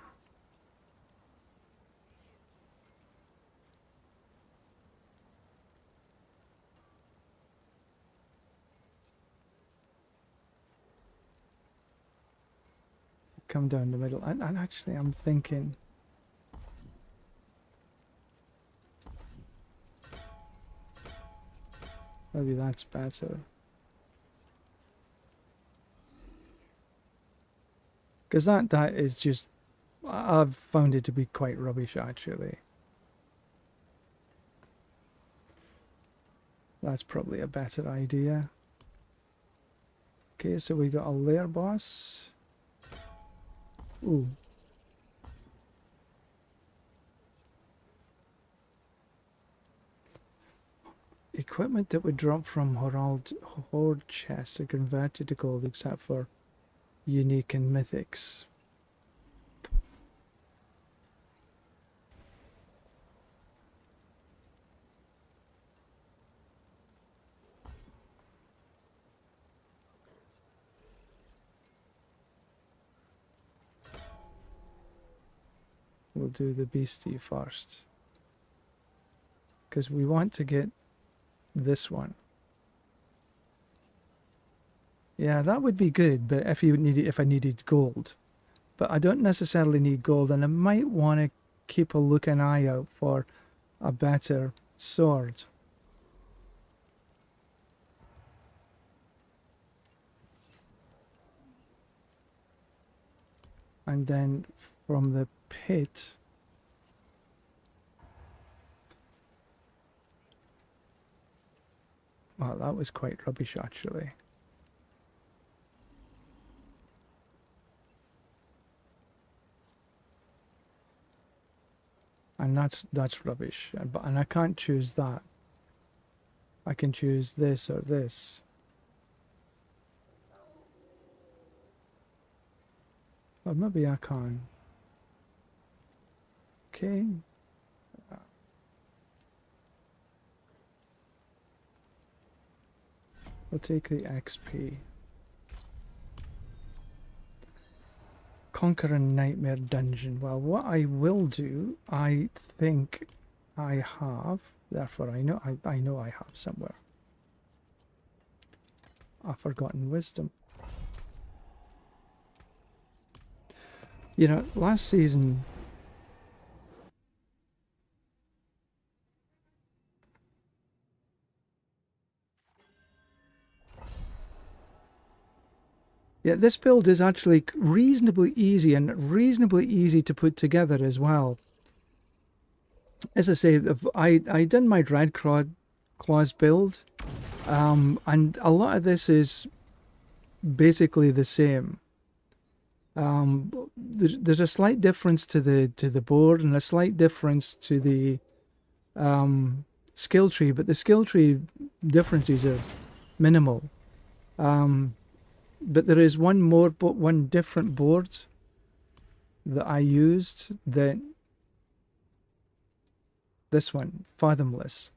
come down the middle. And actually, I'm thinking... maybe that's better. Because that is just... I've found it to be quite rubbish, actually. That's probably a better idea. Okay, so we got a lair boss. Ooh. Equipment that would drop from horde chests are converted to gold except for unique and mythics. We'll do the beastie first, because we want to get this one. Yeah, that would be good, but if I needed gold. But I don't necessarily need gold, and I might want to keep a looking eye out for a better sword. And then from the pit, wow, that was quite rubbish actually. And that's rubbish, and I can't choose that. I can choose this or this. Well, maybe I can. Okay. We'll take the XP. Conquer a nightmare dungeon. Well, what I will do, I think I have. Therefore, I know I have somewhere. A forgotten wisdom. You know, last season. Yeah, this build is actually reasonably easy and reasonably easy to put together as well. As I say, I done my Dread Claws build, and a lot of this is basically the same. There's a slight difference to the board and a slight difference to the skill tree, but the skill tree differences are minimal. But there is one different board that I used, that this one, Fathomless,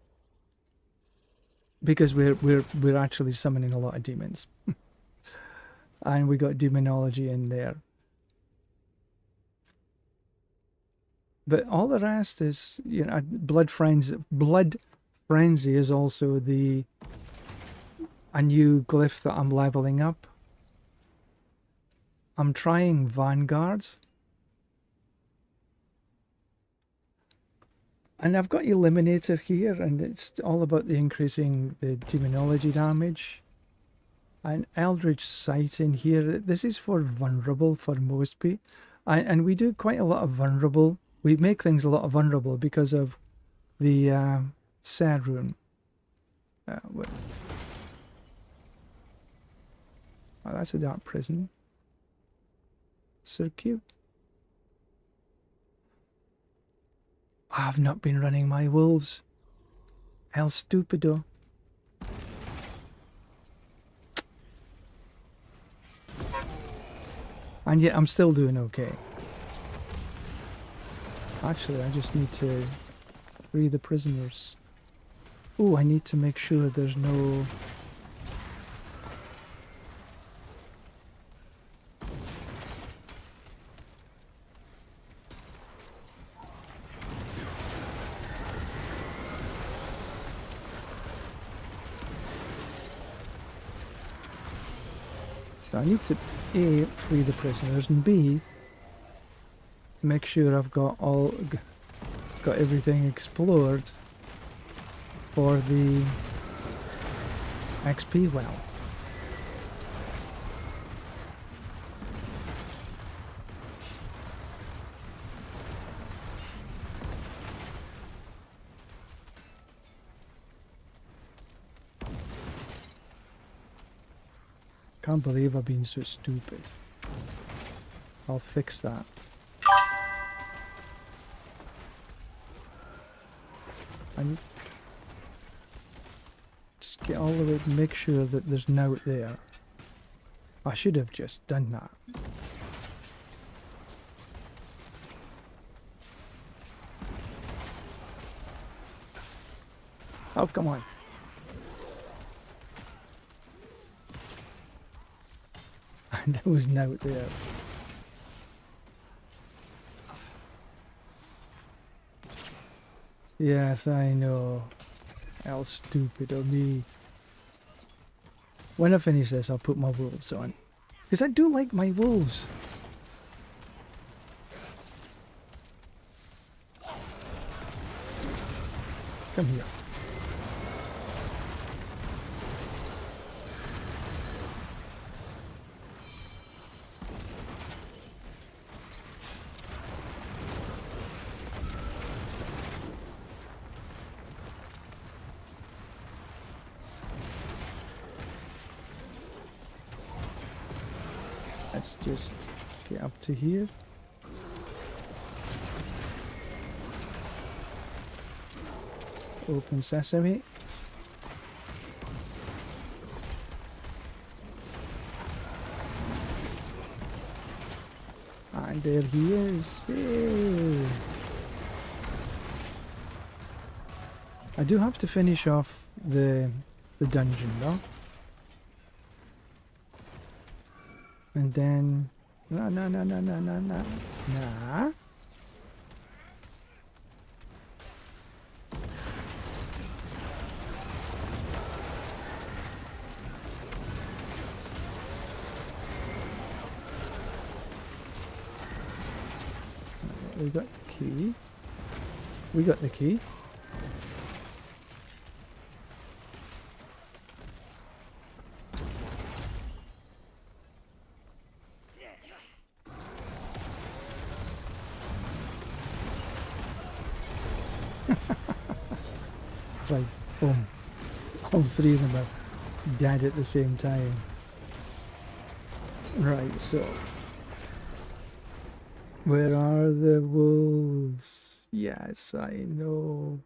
because we're actually summoning a lot of demons, and we got demonology in there. But all the rest is, you know, Blood Frenzy is also a new glyph that I'm leveling up. I'm trying Vanguard. And I've got Eliminator here, and it's all about the increasing the demonology damage. And Eldritch Sight in here. This is for vulnerable for most people. And we do quite a lot of vulnerable. We make things a lot of vulnerable because of the Sad Rune. Oh, that's a dark prison. So cute. I've not been running my wolves. El stupido. And yet I'm still doing okay. Actually, I just need to free the prisoners. Oh, I need to make sure there's no... So I need to A, free the prisoners, and B, make sure I've got got everything explored for the XP well. Can't believe I've been so stupid. I'll fix that. And just get all the way to make sure that there's no there. I should have just done that. Oh, come on. And there was no there. Yes, I know. How stupid of me. When I finish this, I'll put my wolves on. Because I do like my wolves. Come here. Let's just get up to here. Open sesame. And there he is. Yay. I do have to finish off the dungeon though. And then nah. We got the key. We got the key. It's like, boom. All three of them are dead at the same time. Right, so. Where are the wolves? Yes, I know.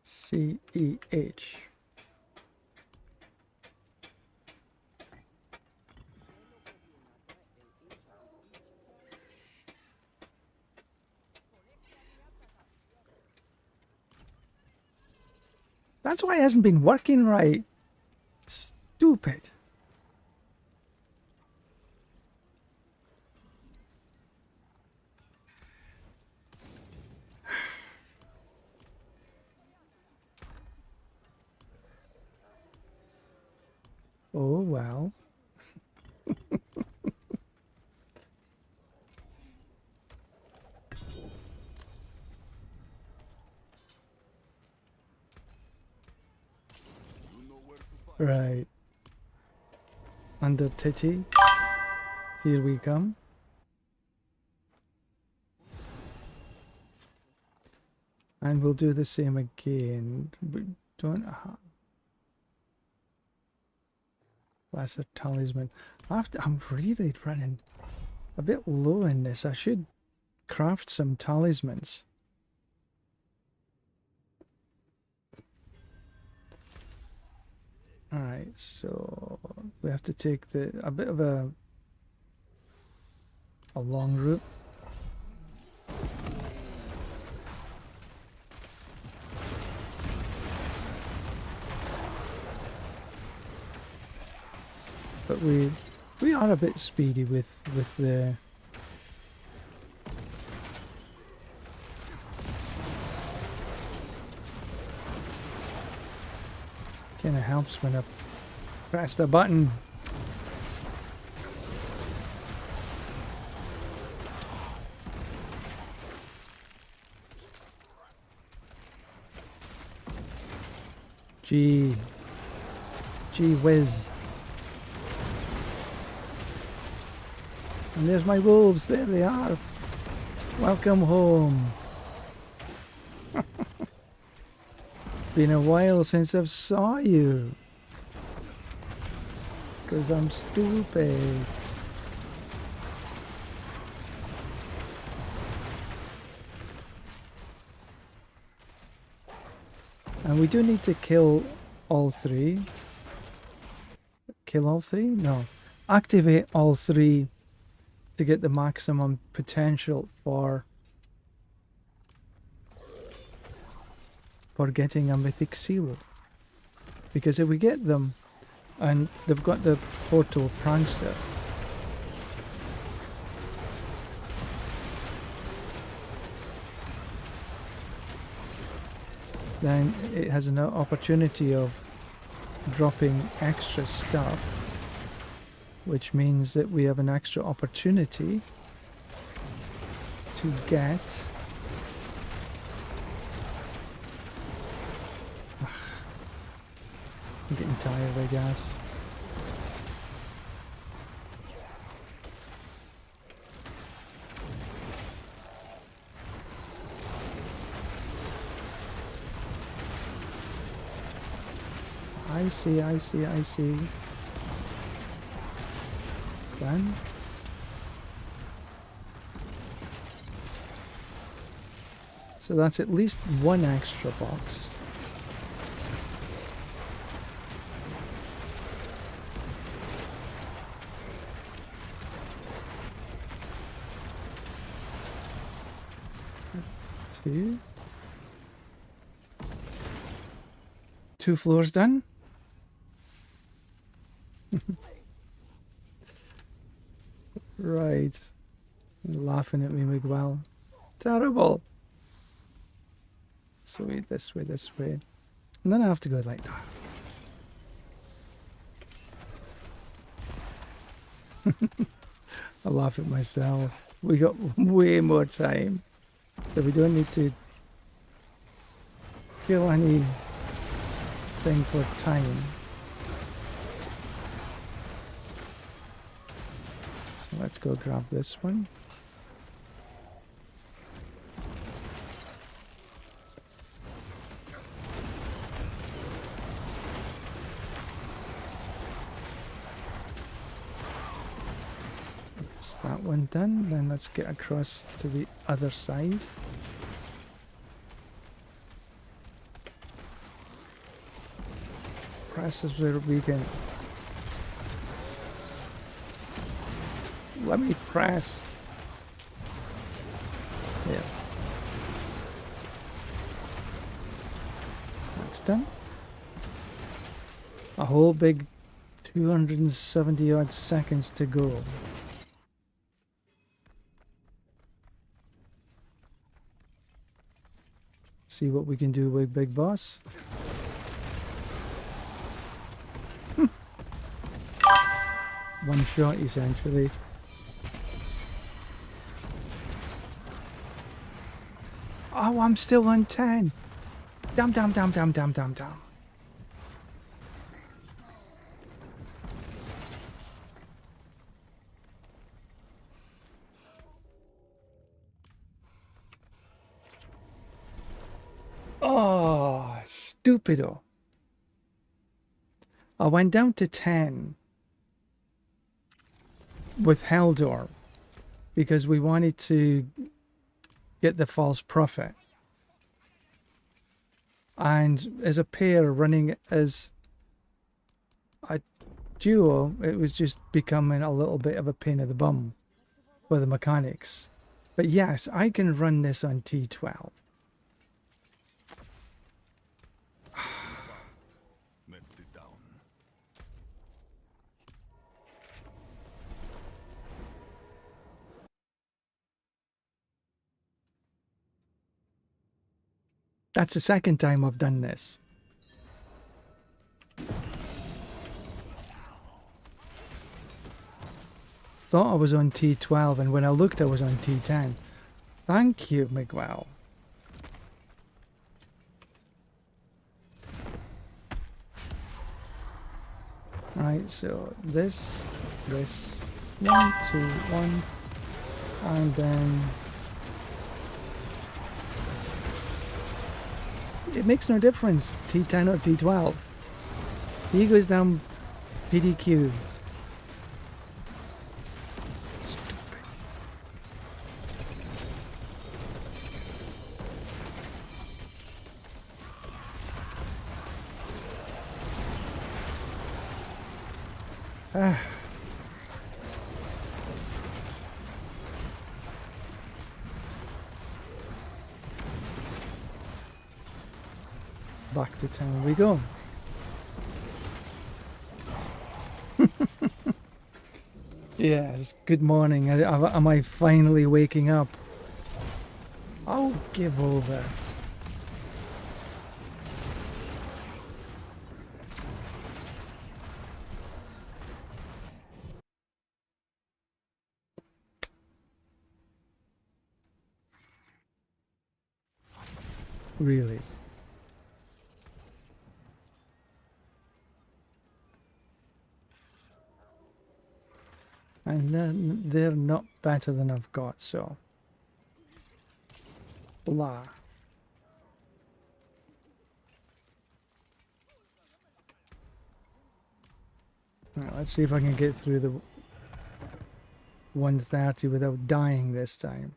CEH. That's why it hasn't been working right. Stupid. Oh, well. Right. Under titty. Here we come. And we'll do the same again. We don't have lesser talisman. I'm really running a bit low in this. I should craft some talismans. Alright, so we have to take a bit of a long route. But we are a bit speedy with the Kind of helps when I press the button. Gee whiz. And there's my wolves. There they are. Welcome home. Been a while since I've saw you. 'Cause I'm stupid. And we do need to kill all three. Kill all three? No. Activate all three to get the maximum potential for getting a mythic seal. Because if we get them, and they've got the portal prankster, then it has an opportunity of dropping extra stuff, which means that we have an extra opportunity to get I'm getting tired, I guess. I see. Done. So that's at least one extra box. Two floors done. Right. You're laughing at me, Miguel. Terrible. So this way. And then I have to go like that. I laugh at myself. We got way more time. So we don't need to kill anything for time. So let's go grab this one. That's that one done. Then let's get across to the other side. Press as we can. Let me press. Yeah. That's done. A whole big 270 odd seconds to go. See what we can do with Big Boss. One shot essentially. Oh, I'm still on 10. Damn. Oh, stupido. I went down to 10 with Heldor because we wanted to get the false prophet. And as a pair running as a duo, it was just becoming a little bit of a pain in the bum for the mechanics. But yes, I can run this on T12. That's the second time I've done this. thought I was on T12, and when I looked I was on T10. Thank you, Miguel. Right, so this, 1, 2, 1, and then it makes no difference, T10 or T12. He goes down PDQ. Stupid. Back to town we go. Yes, good morning. Am I finally waking up? Oh, give over. Really? And then they're not better than I've got, so blah. Right, let's see if I can get through the 130 without dying this time.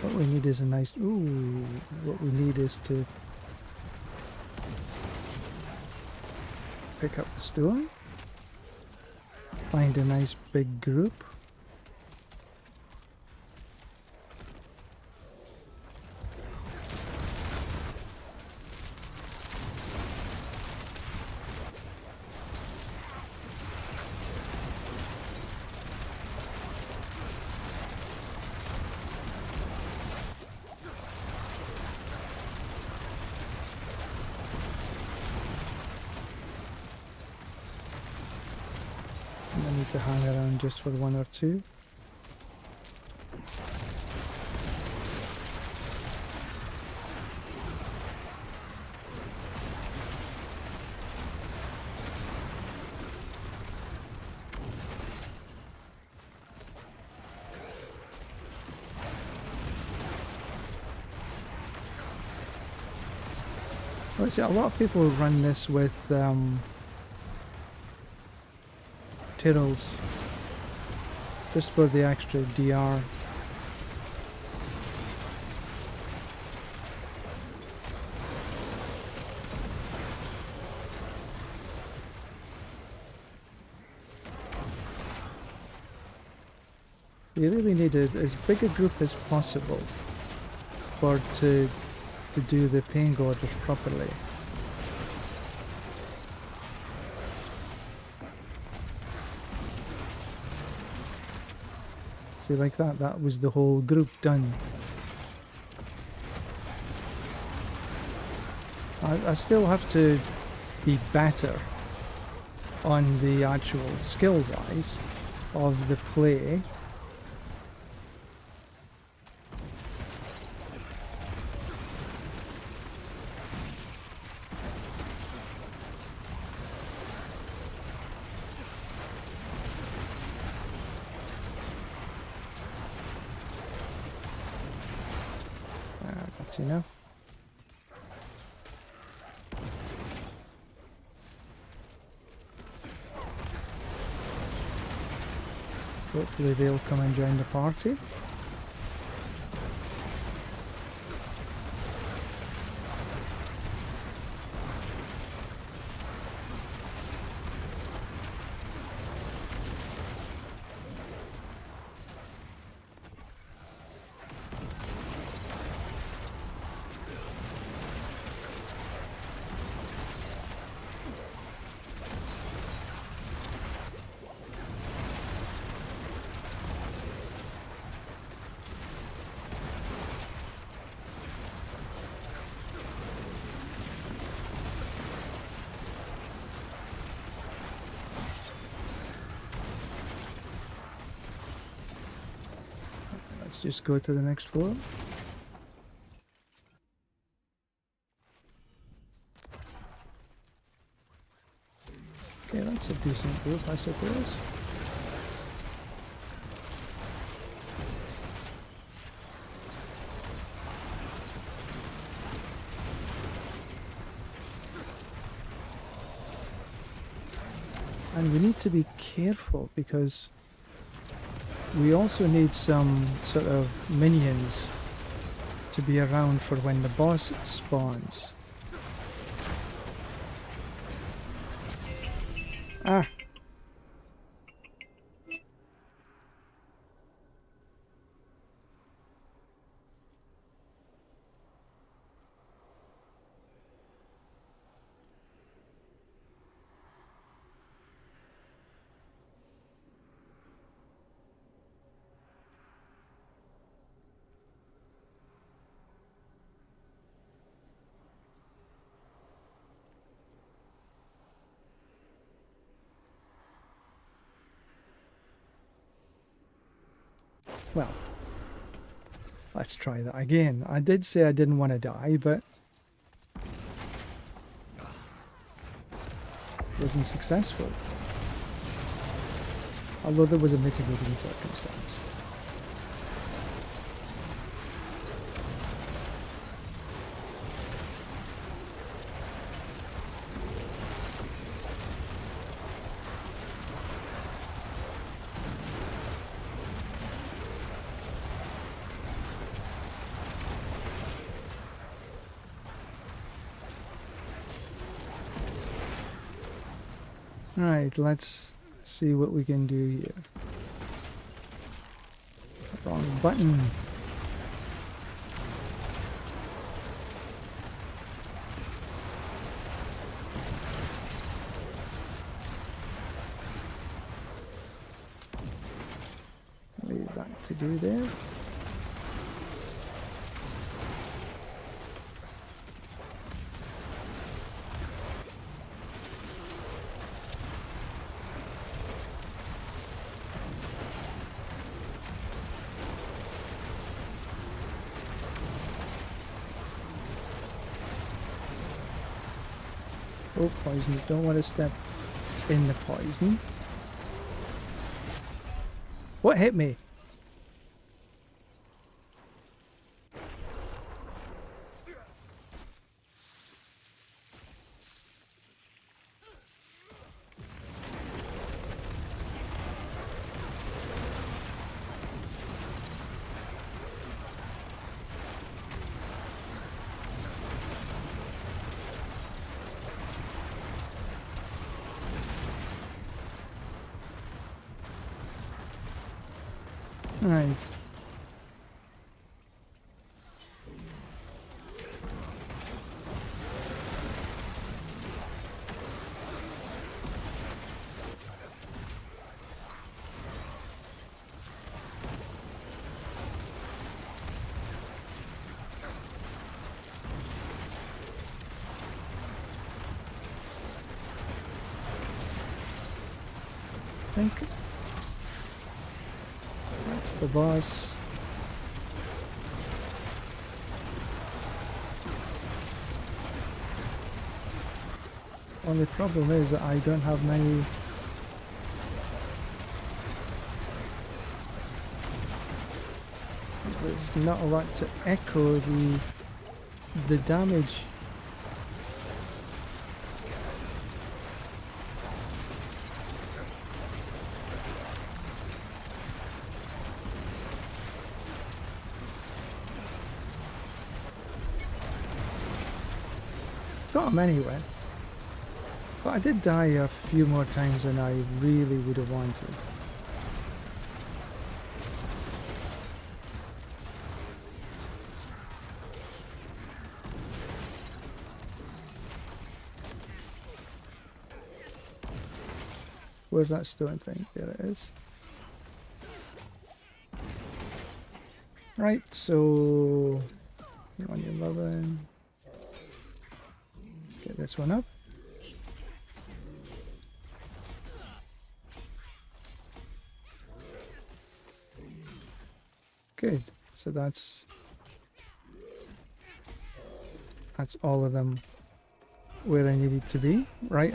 What we need is a nice... Ooh, what we need is to pick up the stone, find a nice big group. I need to hang around just for 1 or 2. Well, see, a lot of people run this with Tyrrells, just for the extra DR. You really need as big a group as possible to do the pain gorges properly. See, like that was the whole group done. I still have to be better on the actual skill-wise of the play. That's enough. Hopefully they'll come and join the party. just go to the next floor. Okay, that's a decent group, I suppose. And we need to be careful because we also need some sort of minions to be around for when the boss spawns. Ah! Well, let's try that again. I did say I didn't want to die, but wasn't successful. Although there was a mitigating circumstance. Right, let's see what we can do here. Wrong button. Leave that to do there. Oh, poison. Don't want to step in the poison. What hit me? Right. I think that's the boss. Only problem is that I don't have many. There's not a lot to echo the damage. Got him anyway. But I did die a few more times than I really would have wanted. Where's that stone thing? There it is. Right, so 111. Get this one up. Good. So that's all of them where I needed to be. Right,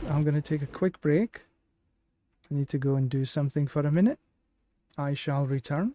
I'm going to take a quick break. I need to go and do something for a minute. I shall return.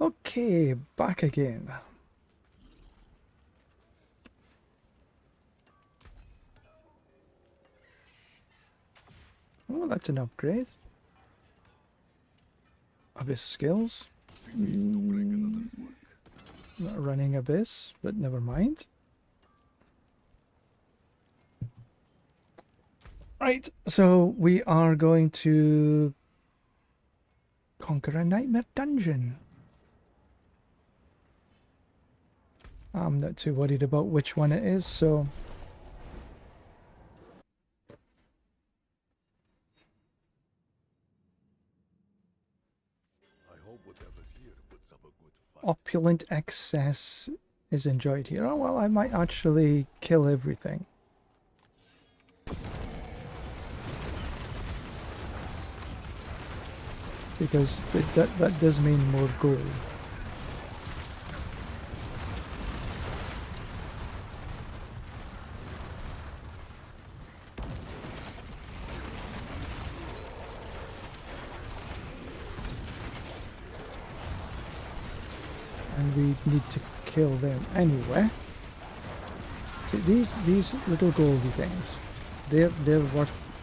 Okay, back again. Oh, that's an upgrade. Abyss skills. Not running Abyss, but never mind. Right, so we are going to conquer a nightmare dungeon. I'm not too worried about which one it is, so... I hope whatever's here puts up a good fight. Opulent excess is enjoyed here. Oh, well, I might actually kill everything. Because that does mean more gold. And we need to kill them anyway. See, these little goldy things, they're worth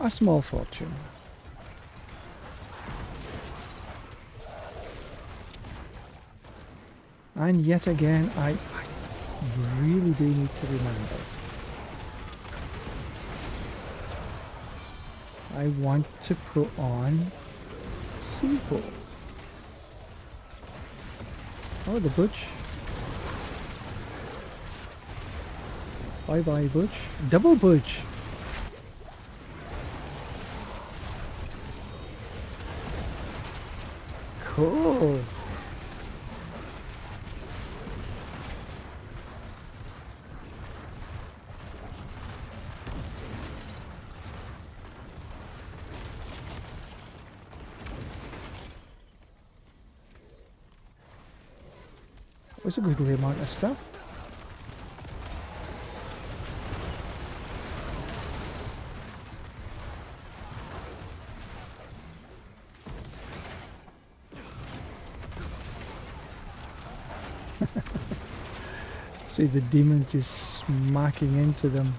a small fortune. And yet again, I really do need to remember. I want to put on Super. Oh, the Butch. Bye bye, Butch. Double Butch. Cool. It was a goodly amount of stuff. See the demons just smacking into them.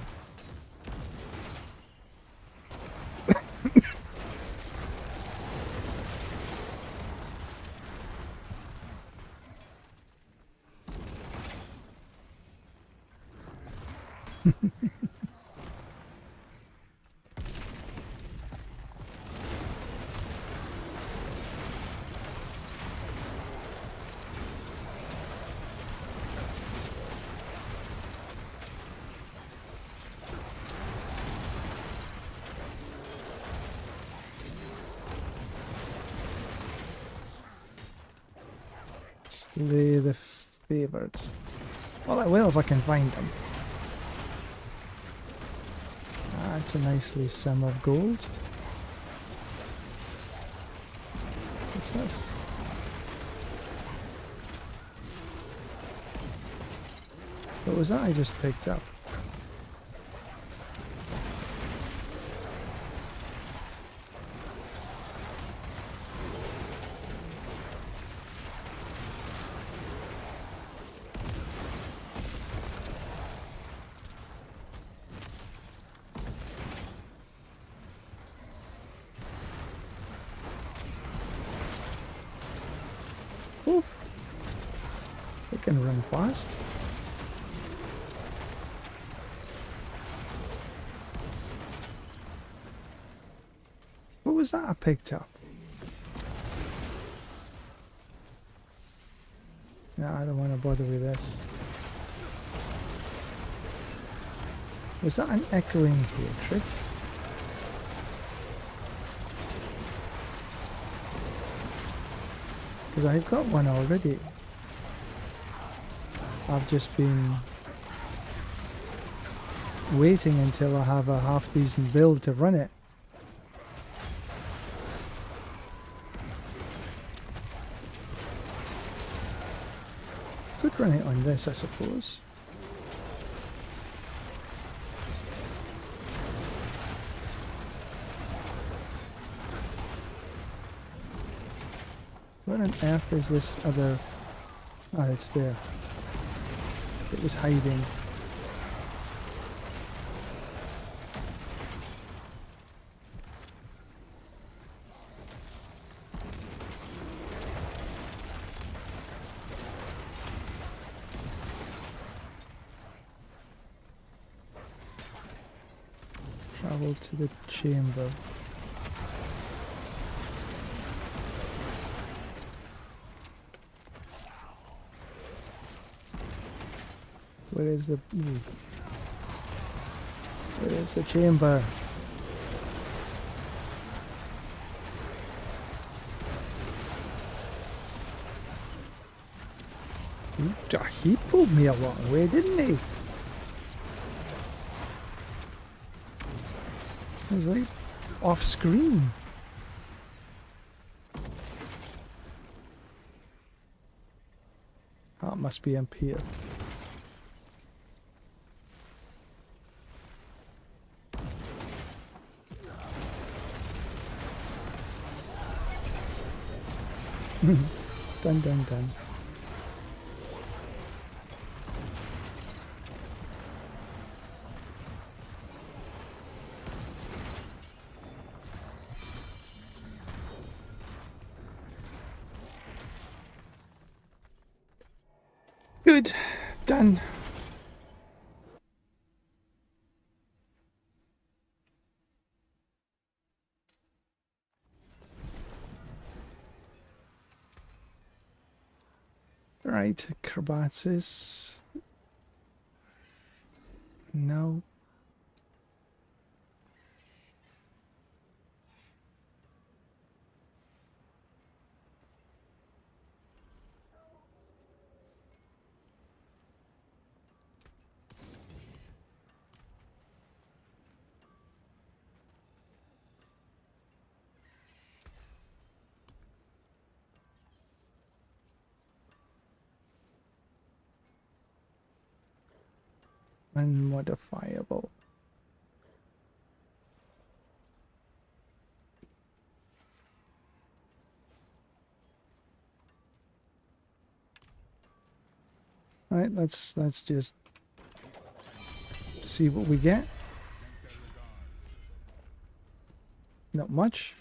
Slay the favorites. Well, I will if I can find them. That's a nicely sum of gold. What's this? What was that I just picked up? Oh, they can run fast. What was that I picked up? No, I don't want to bother with this. Was that an echoing hatred? Because I've got one already. I've just been waiting until I have a half decent build to run it. Could run it on this, I suppose. Well, Where on earth is this other... Ah, it's there. It was hiding. Travel to the chamber. Where is the... ooh. Where is the chamber? He pulled me a long way, didn't he? He was like off screen. Oh, it must be up here. Dun dun dun. Good. Done. Right, acrobatics. No. Unmodifiable. Right, let's just see what we get. Not much.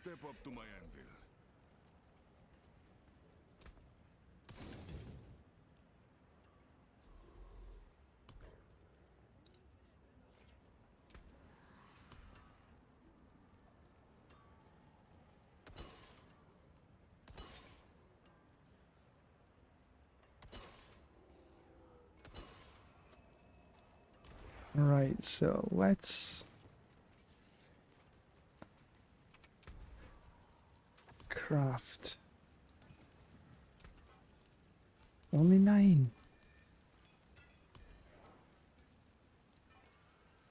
Step up to my anvil. Right, so let's craft. Only 9.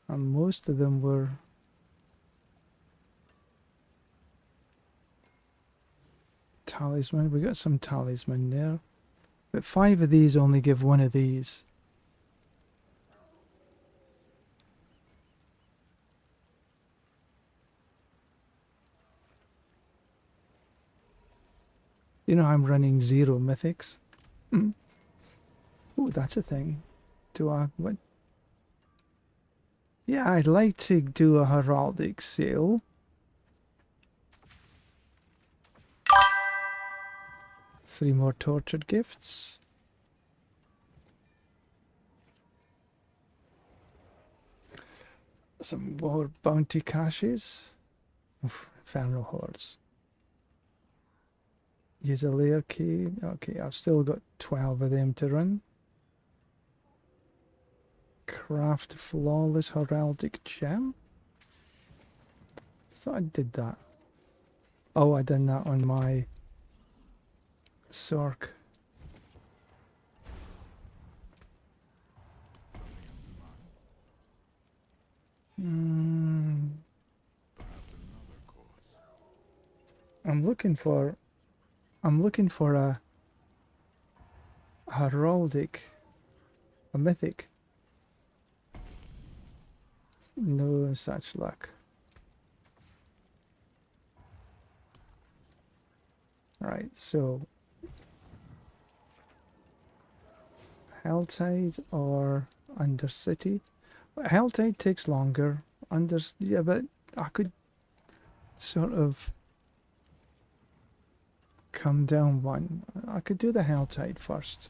And most of them were talisman. We got some talisman there. But 5 of these only give 1 of these. You know, I'm running 0 mythics. Oh, that's a thing. Do I... what? Yeah, I'd like to do a heraldic sale. Three more tortured gifts. Some more bounty caches. Oof, infernal hordes. Use a layer key. Okay, I've still got 12 of them to run. Craft flawless heraldic gem. Thought I did that. Oh, I done that on my Sork. I'm looking for I'm looking for a heraldic, a mythic. No such luck. Right, so Helltide or Undercity. Helltide takes longer. Yeah, but I could sort of come down one. I could do the Helltide first.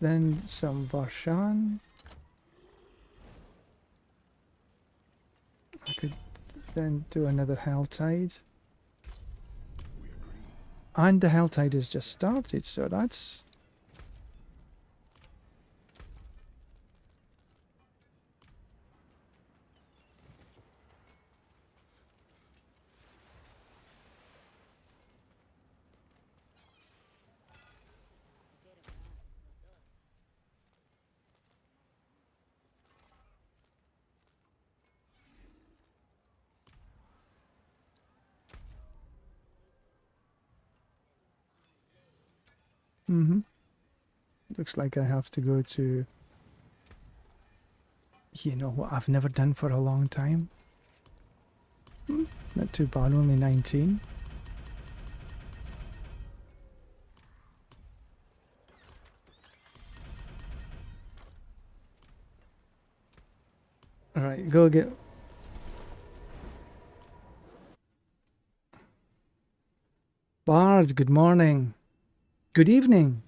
Then some Varshan. I could then do another Helltide. And the Helltide has just started, so that's... Looks like I have to go to... You know what I've never done for a long time? Not too bad, only 19. Alright, go get... Bard, good morning. Good evening.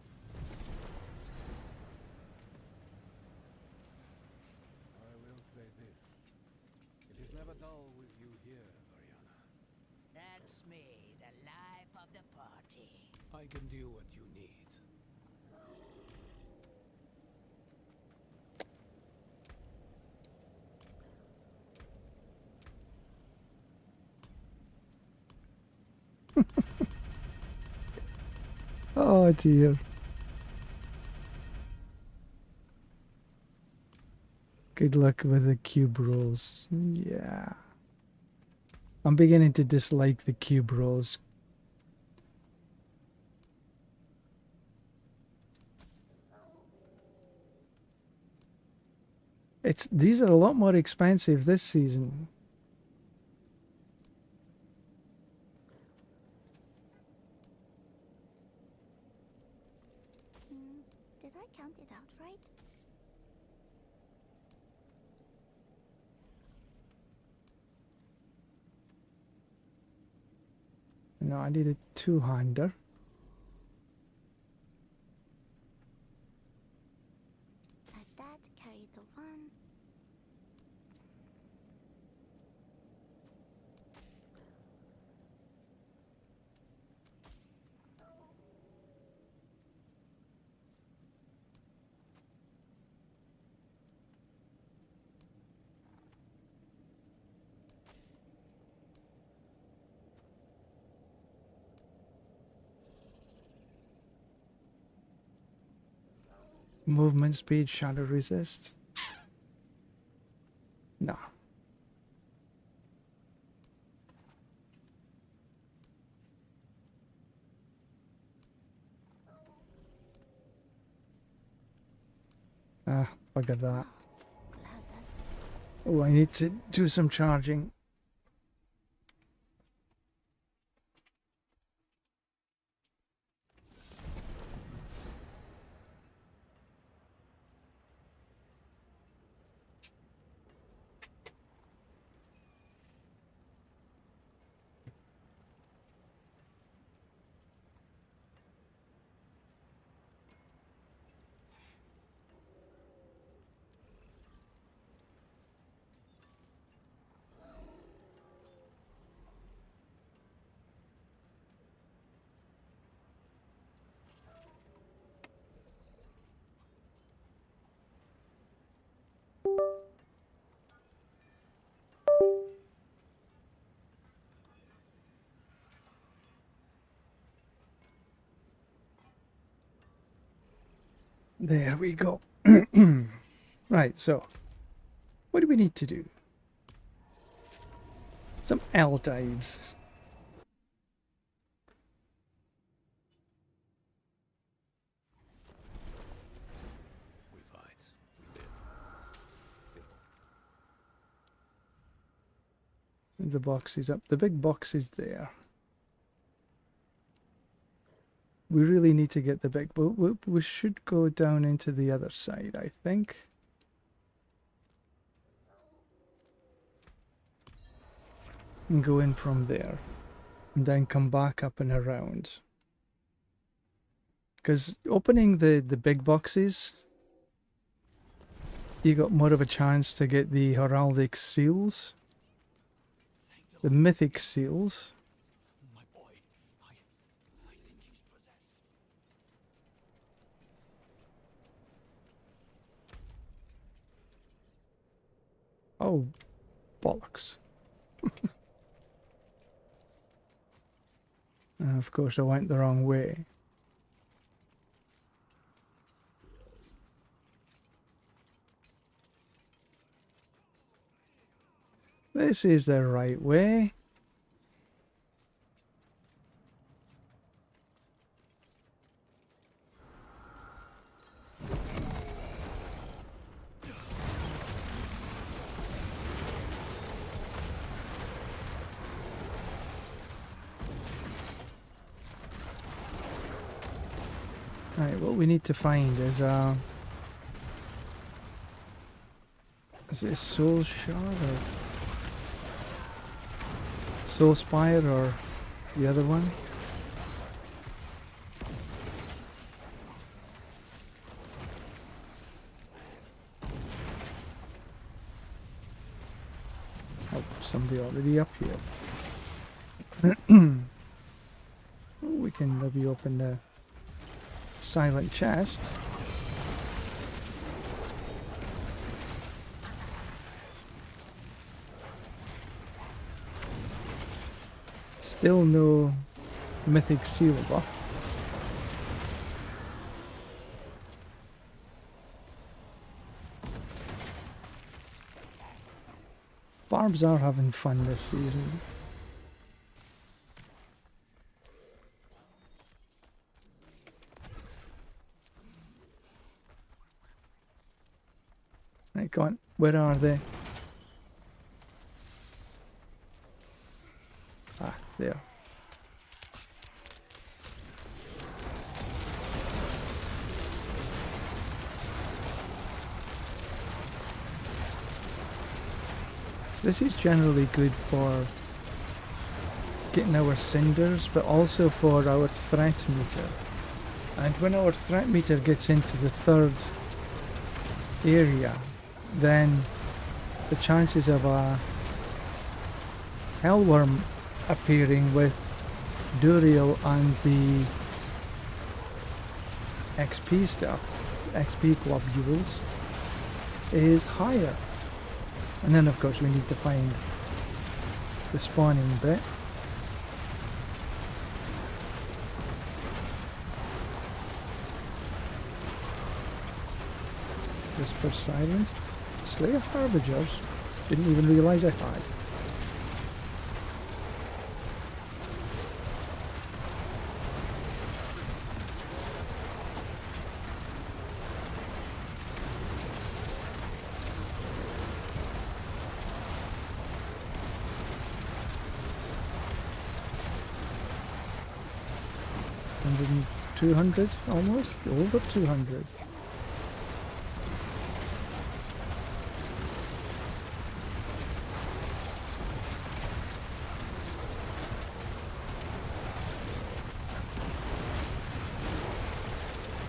I will say this. It is never dull with you here, Ariana. That's me, the life of the party. I can do what you need. Oh dear. Good luck with the cube rolls. Yeah. I'm beginning to dislike the cube rolls. These are a lot more expensive this season. Did I count it out right? No, I need a two-hander. Add that, carry the one. Movement speed, shadow resist. No. Ah, bugger that. Glad that's Oh, I need to do some charging. There we go. Right, so what do we need to do? Some Altides. the boxes up. The big box is there. We really need to get the big... We should go down into the other side, I think. And go in from there. And then come back up and around. Because opening the big boxes, you got more of a chance to get the heraldic seals. The mythic seals. My boy, I think he's possessed. Oh, bollocks. Of course, I went the wrong way. This is the right way. Right, what we need to find is it a soul shard or soul spire or the other one? Oh, somebody already up here. Oh, we can maybe open the silent chest. Still no mythic seal buff. Barbs are having fun this season. Right, go on. Where are they? Ah, there. This is generally good for getting our cinders, but also for our threat meter. And when our threat meter gets into the third area, then the chances of a hellworm appearing with Duriel and the XP stuff, XP globules, is higher. And then of course we need to find the spawning bit. Whisper silence. Slayer Harbingers. Didn't even realise I had. And 200 almost? Over 200.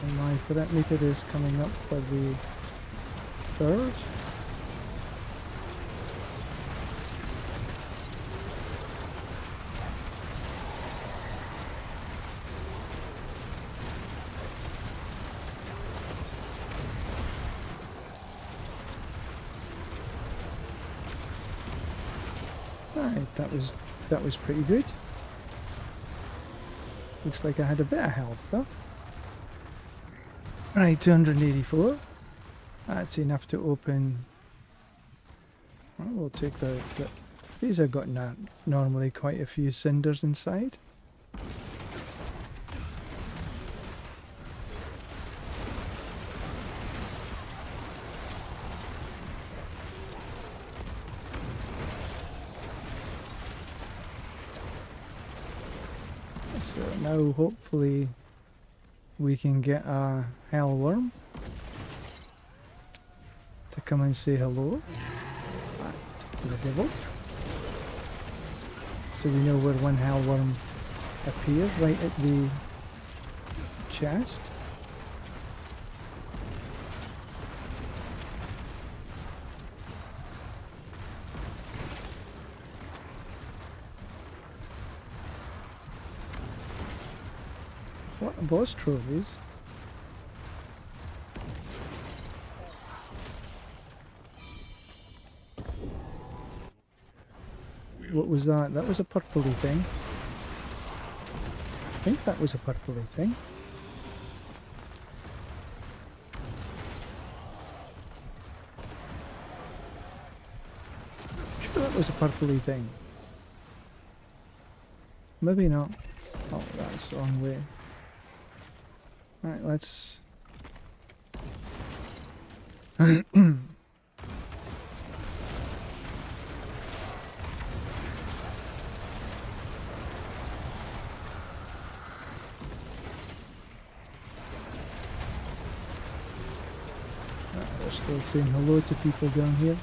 And my threat meter is coming up for the third. Right, that was pretty good. Looks like I had a bit of health though. Right, 284. That's enough to open. Well, we'll take the these have got normally quite a few cinders inside. So now hopefully we can get a hellworm to come and say hello. To the devil. So we know where one hellworm appeared, right at the chest. What boss trophies? What was that? That was a purpley thing. I think that was a purpley thing. Sure that was a purpley thing. Maybe not. Oh, that's the wrong way. Right, let's... They're still saying hello to people down here.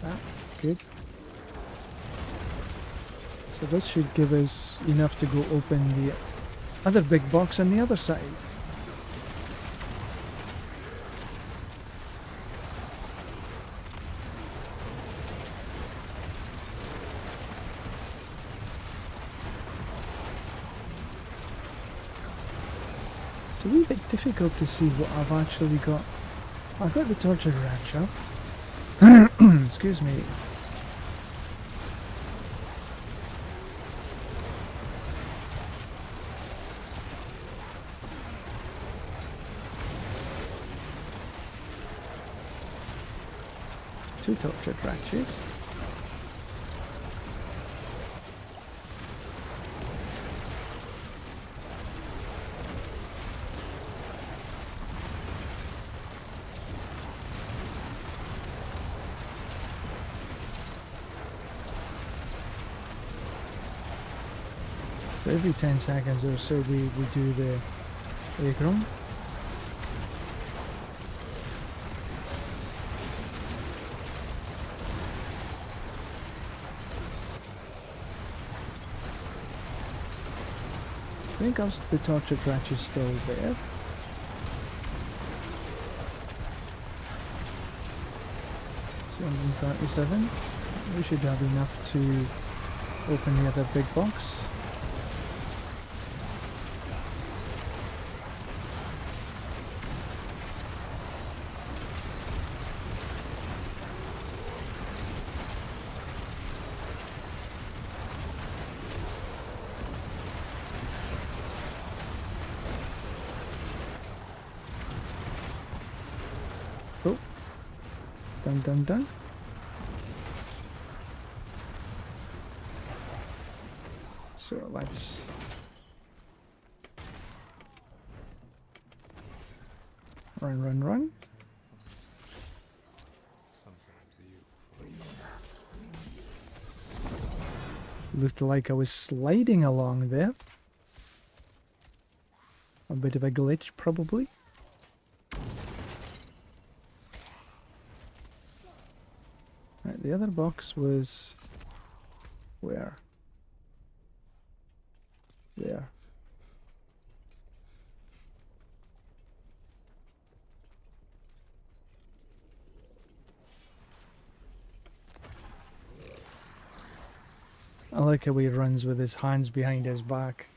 Ah, good. So this should give us enough to go open the other big box on the other side. It's a wee bit difficult to see what I've actually got. I've got the tortured ranch up. Excuse me. Two tortured ranches. So every 10 seconds or so we do the egg room. I think the tortured ranch is still there. $237. We should have enough to open the other big box. Oh, dun dun dun. So let's run. Looked like I was sliding along there. A bit of a glitch, probably. Right, the other box was where? There. I like how he runs with his hands behind his back.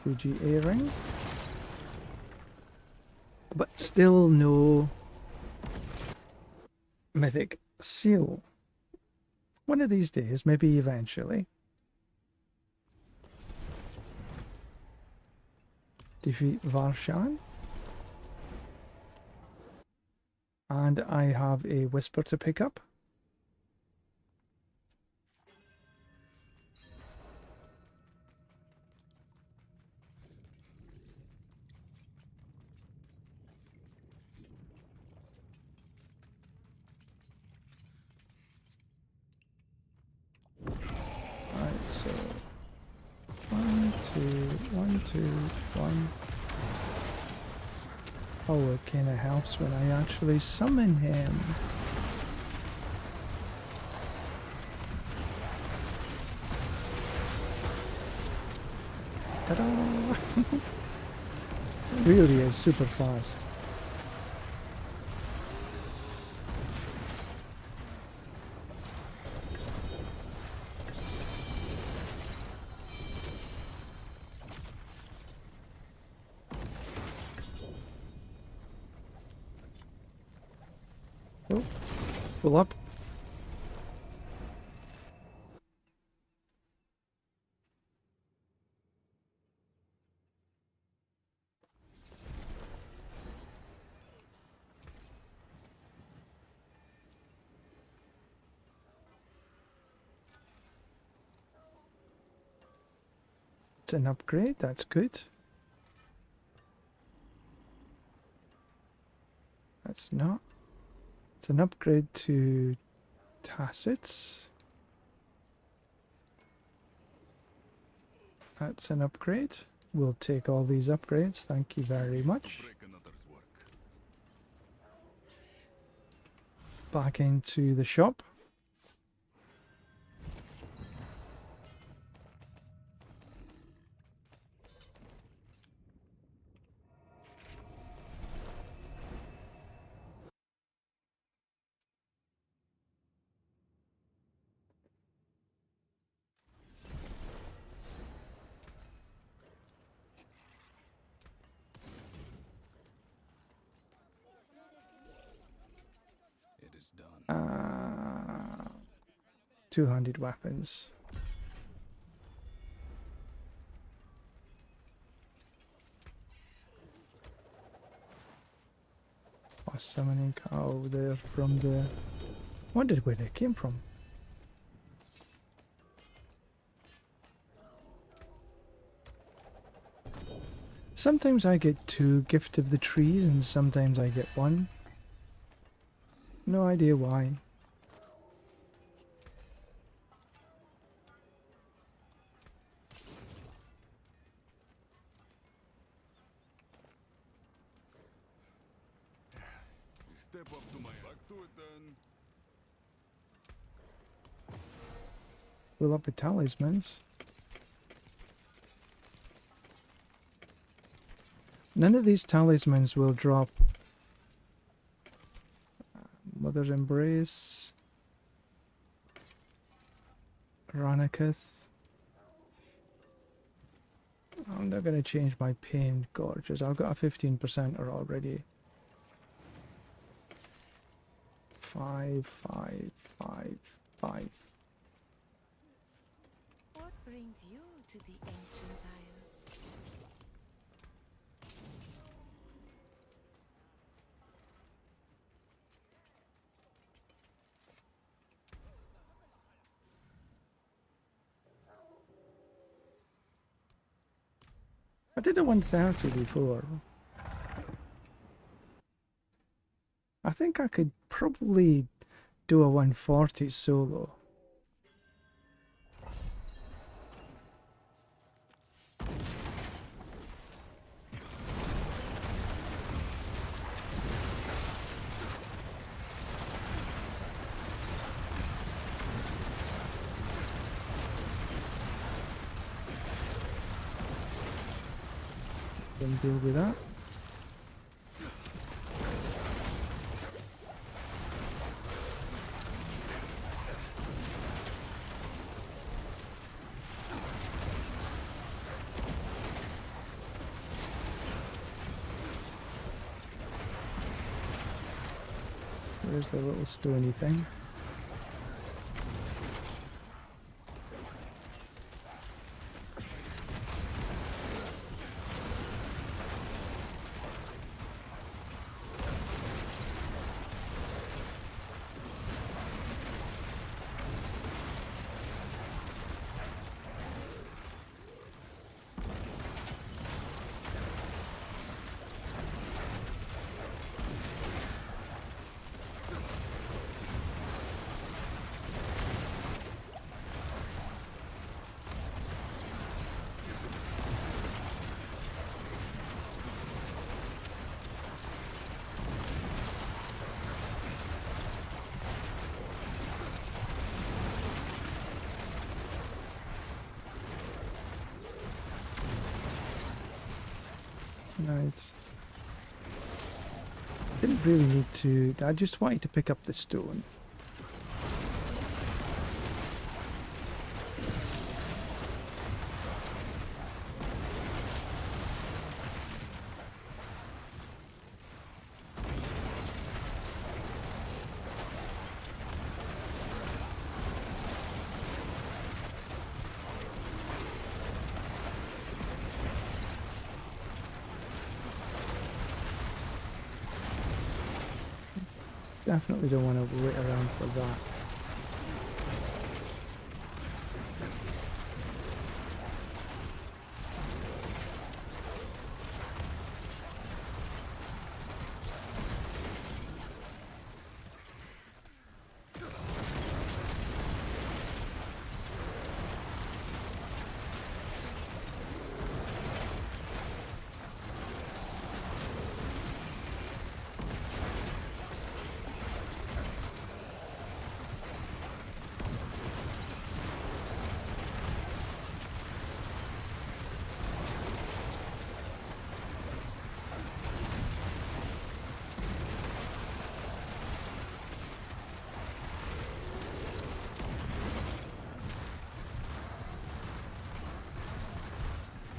Fuji A-ring. But still no mythic seal. One of these days, maybe eventually. Defeat Varshan. And I have a whisper to pick up. Alright, so 1, 2, 1, 2, 1. Oh, it kind of helps when I actually summon him. Ta-da! Really is super fast. Oh, full up. It's an upgrade, that's good. That's not. It's an upgrade to Tacits. That's an upgrade. We'll take all these upgrades, thank you very much. Break another's work. Back into the shop. It is done. 200 weapons. Oh, summoning cow there from the... Wondered where they came from. Sometimes I get 2 Gift of the Trees and sometimes I get 1. No idea why. Step up to my back to it then. Fill up with talismans. None of these talismans will drop Mother's Embrace, Ranakith. I'm not going to change my Pain Gorges. I've got a 15%er already. 5, 5, 5, 5. What brings you to the ancient isles? I did a 130 before. I think I could probably do a 140 solo. Then deal with that. there's the little stony thing. Right. Didn't really need to. I just wanted to pick up the stone. Definitely don't want to wait around for that.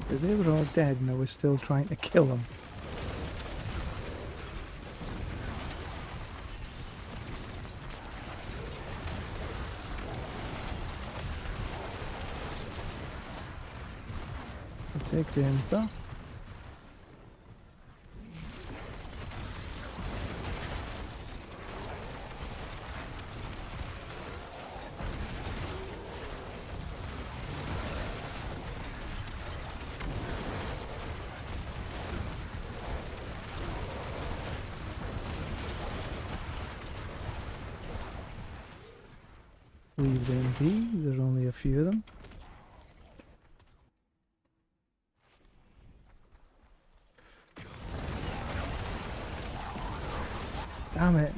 They were all dead and I was still trying to kill them. I'll take the insta. Leave them be, there's only a few of them. Damn it.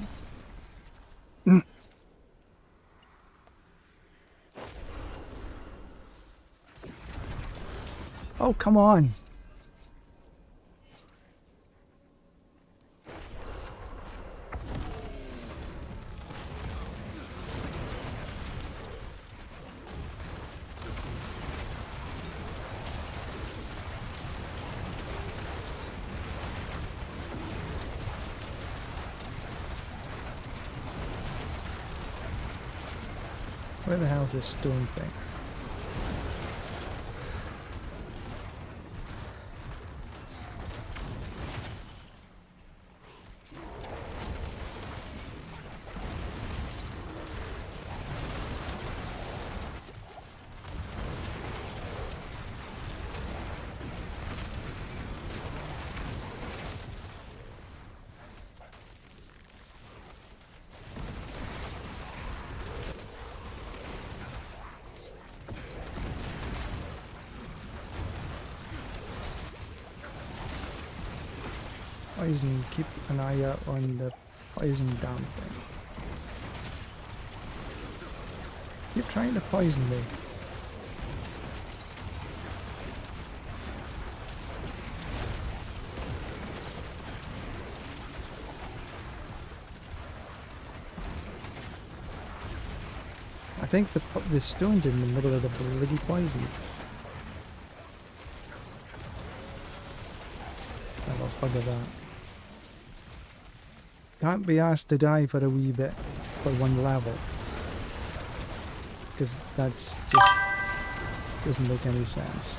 Oh, come on. Where the hell's this stone thing? Poison, keep an eye out on the poison damn thing. Keep trying to poison me. I think the stone's in the middle of the bloody poison. I'll bugger that. Can't be asked to die for a wee bit for one level. Because that's just doesn't make any sense.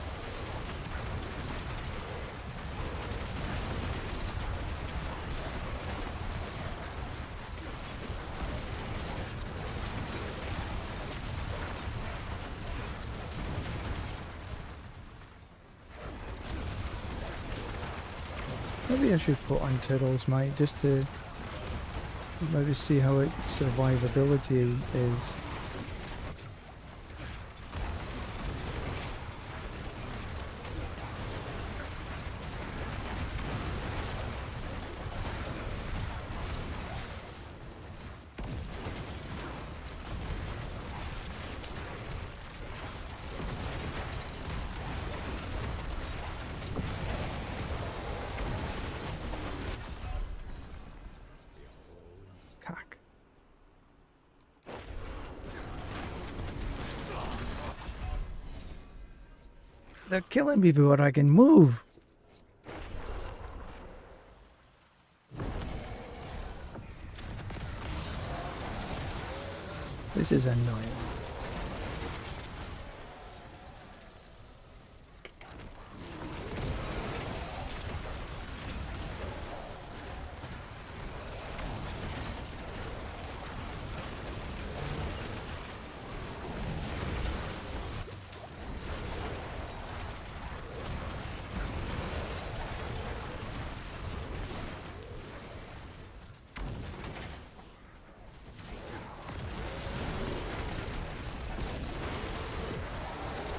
Maybe I should put on Turtle's Might just to maybe see how its survivability is. Cock. They're killing me before I can move. This is annoying.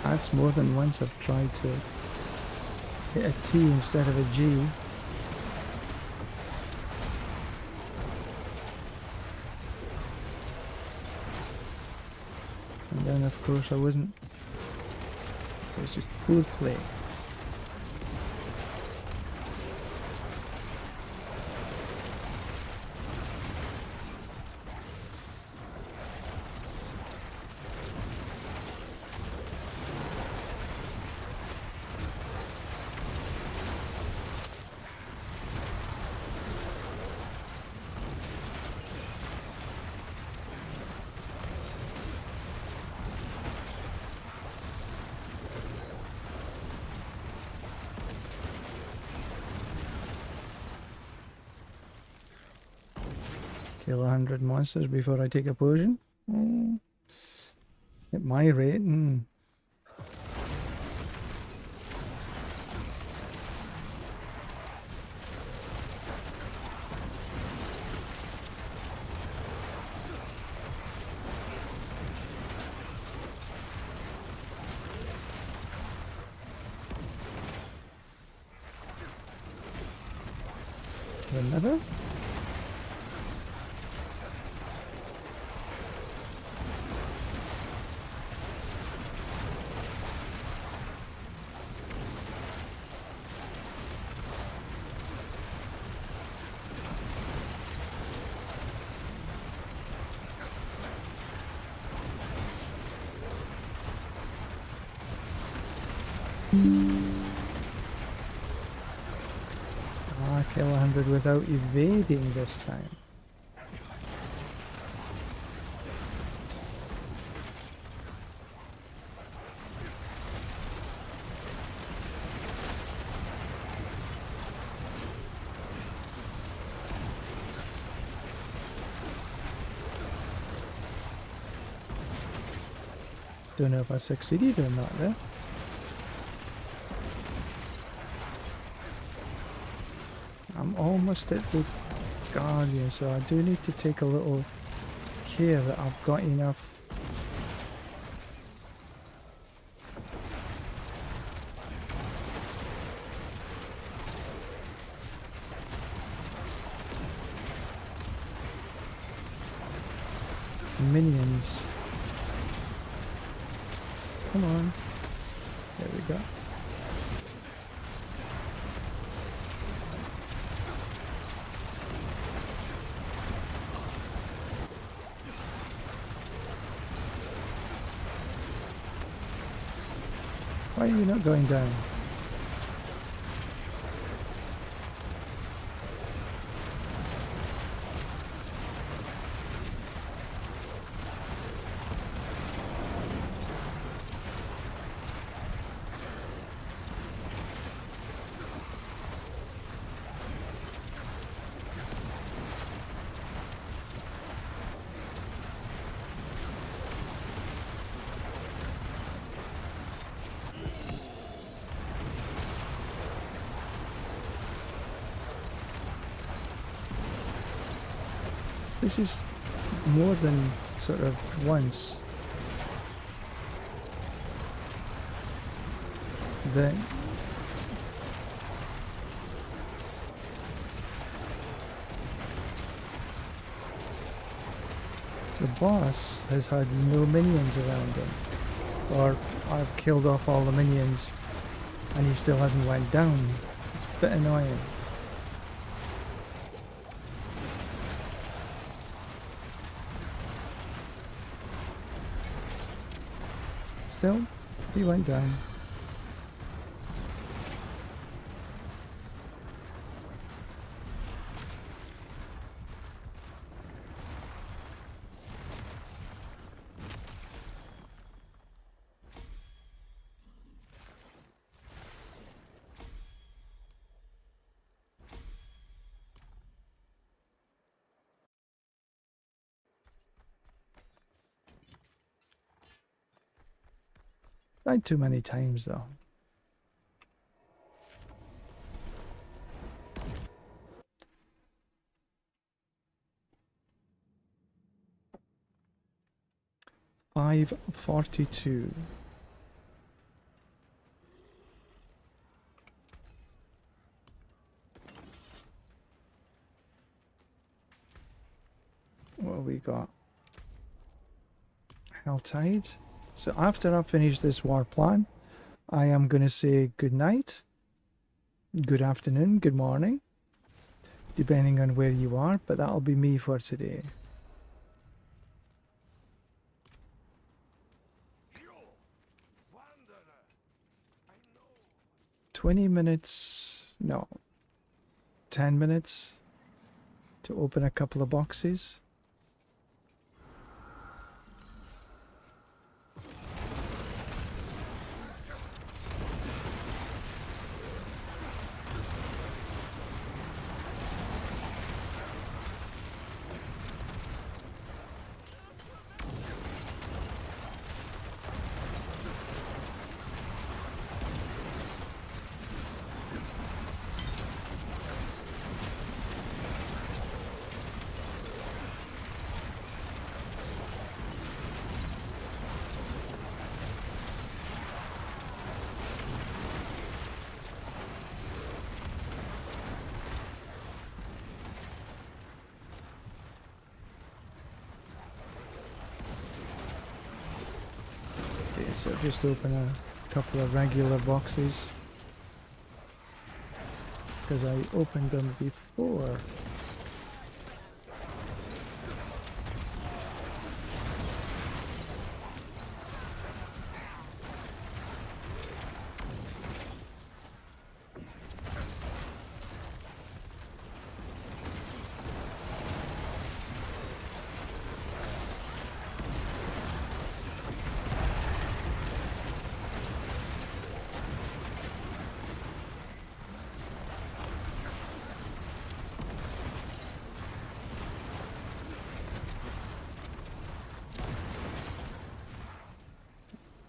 That's more than once I've tried to hit a T instead of a G. And then of course I wasn't. It was just poor play. Kill 100 monsters before I take a potion? At my rate, Another? Ah, kill 100 without evading this time. Don't know if I succeeded or not there. I'm almost at the Guardian, so I do need to take a little care that I've got enough. Minions. Come on. There we go. Why are you not going down? this is more than sort of once. Then the boss has had no minions around him, or I've killed off all the minions and he still hasn't went down. It's a bit annoying. Still, he went down. Died too many times though. $5.42. What have we got? Helltide. So after I finish this war plan, I am going to say good night, good afternoon, good morning, depending on where you are, but that'll be me for today. 20 minutes, no, 10 minutes to open a couple of boxes. So just open a couple of regular boxes because I opened them before.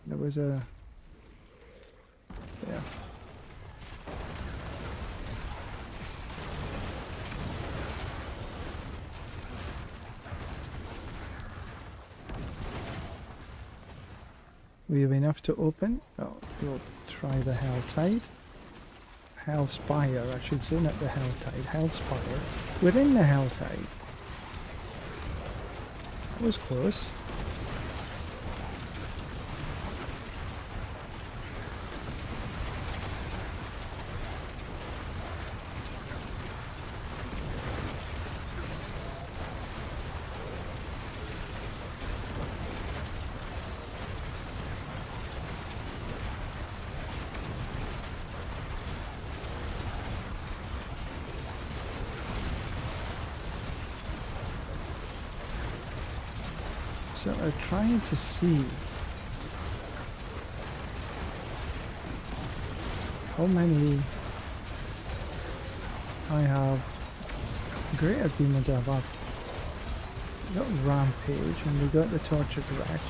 There was a... yeah. We have enough to open. Oh, we'll try the Helltide. Hellspire, I should say, not the Helltide. Hellspire. We're in the Helltide. That was close. So I'm trying to see how many I have greater demons I have up. We got Rampage and we got the Tortured Wretch.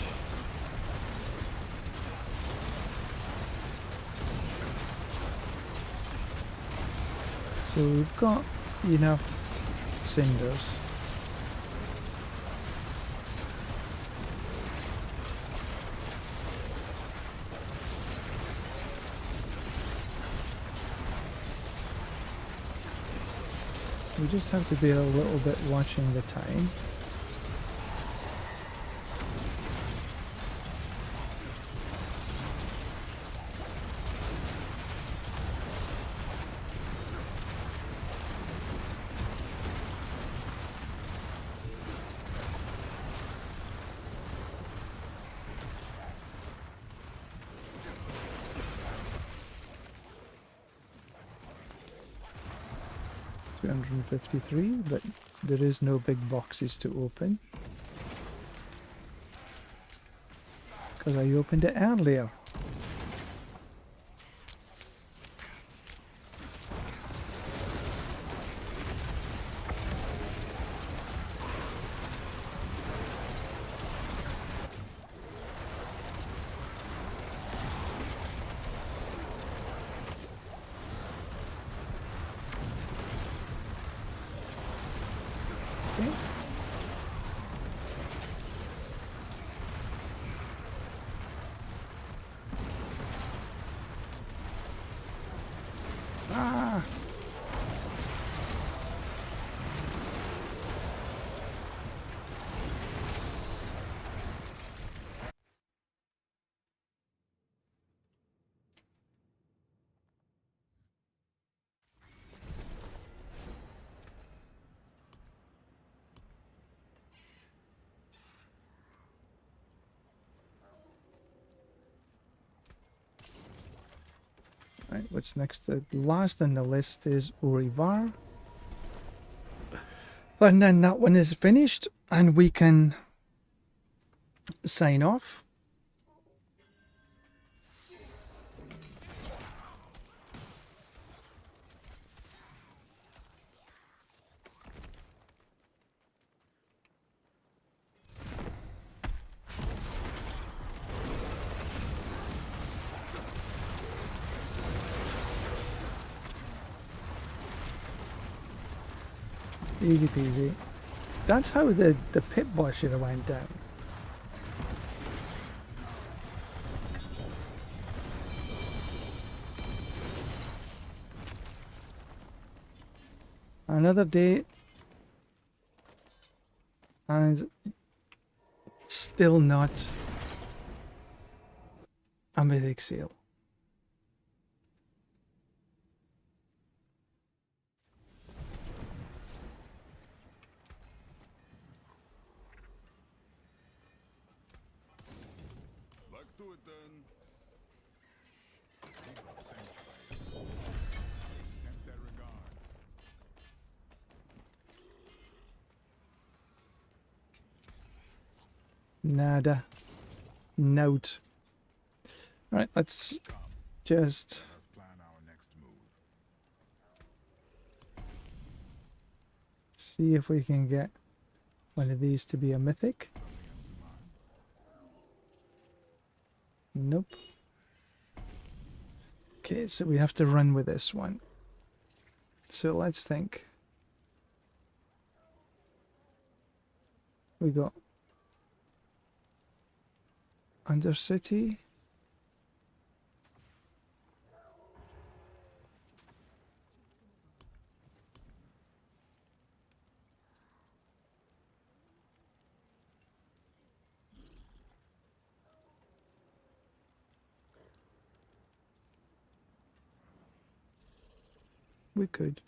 So we've got enough cinders. We just have to be a little bit watching the time. $253, but there is no big boxes to open because I opened it earlier. Okay. Ah! Right, what's next? The last on the list is Urivar. And then that one is finished and we can sign off. Easy peasy. That's how the pit boss should have went down. Another day and still not a mythic seal. Back to it then. Sent their regards. Nada. Note. Right, let's just Let's plan our next move. see if we can get one of these to be a mythic. Nope. Okay, so we have to run with this one. So let's think. We got Undercity. We could.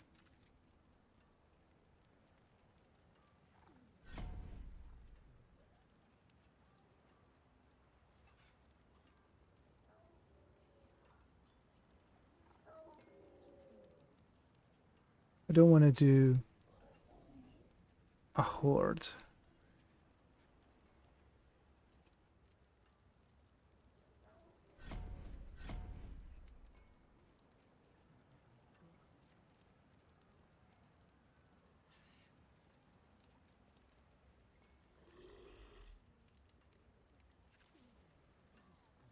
I don't want to do a horde.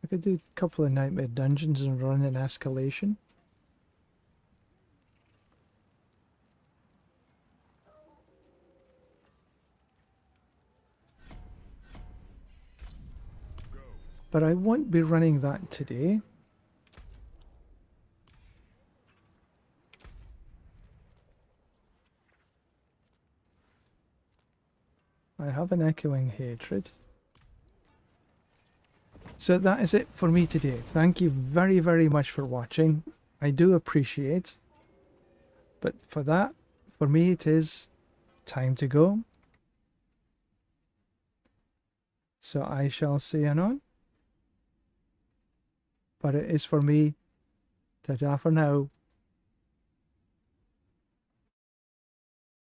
I could do a couple of nightmare dungeons and run an escalation. But I won't be running that today. I have an echoing hatred. So that is it for me today. Thank you very, very much for watching. I do appreciate. But for that, for me, it is time to go. So I shall say anon. But it is for me. Ta-ta for now.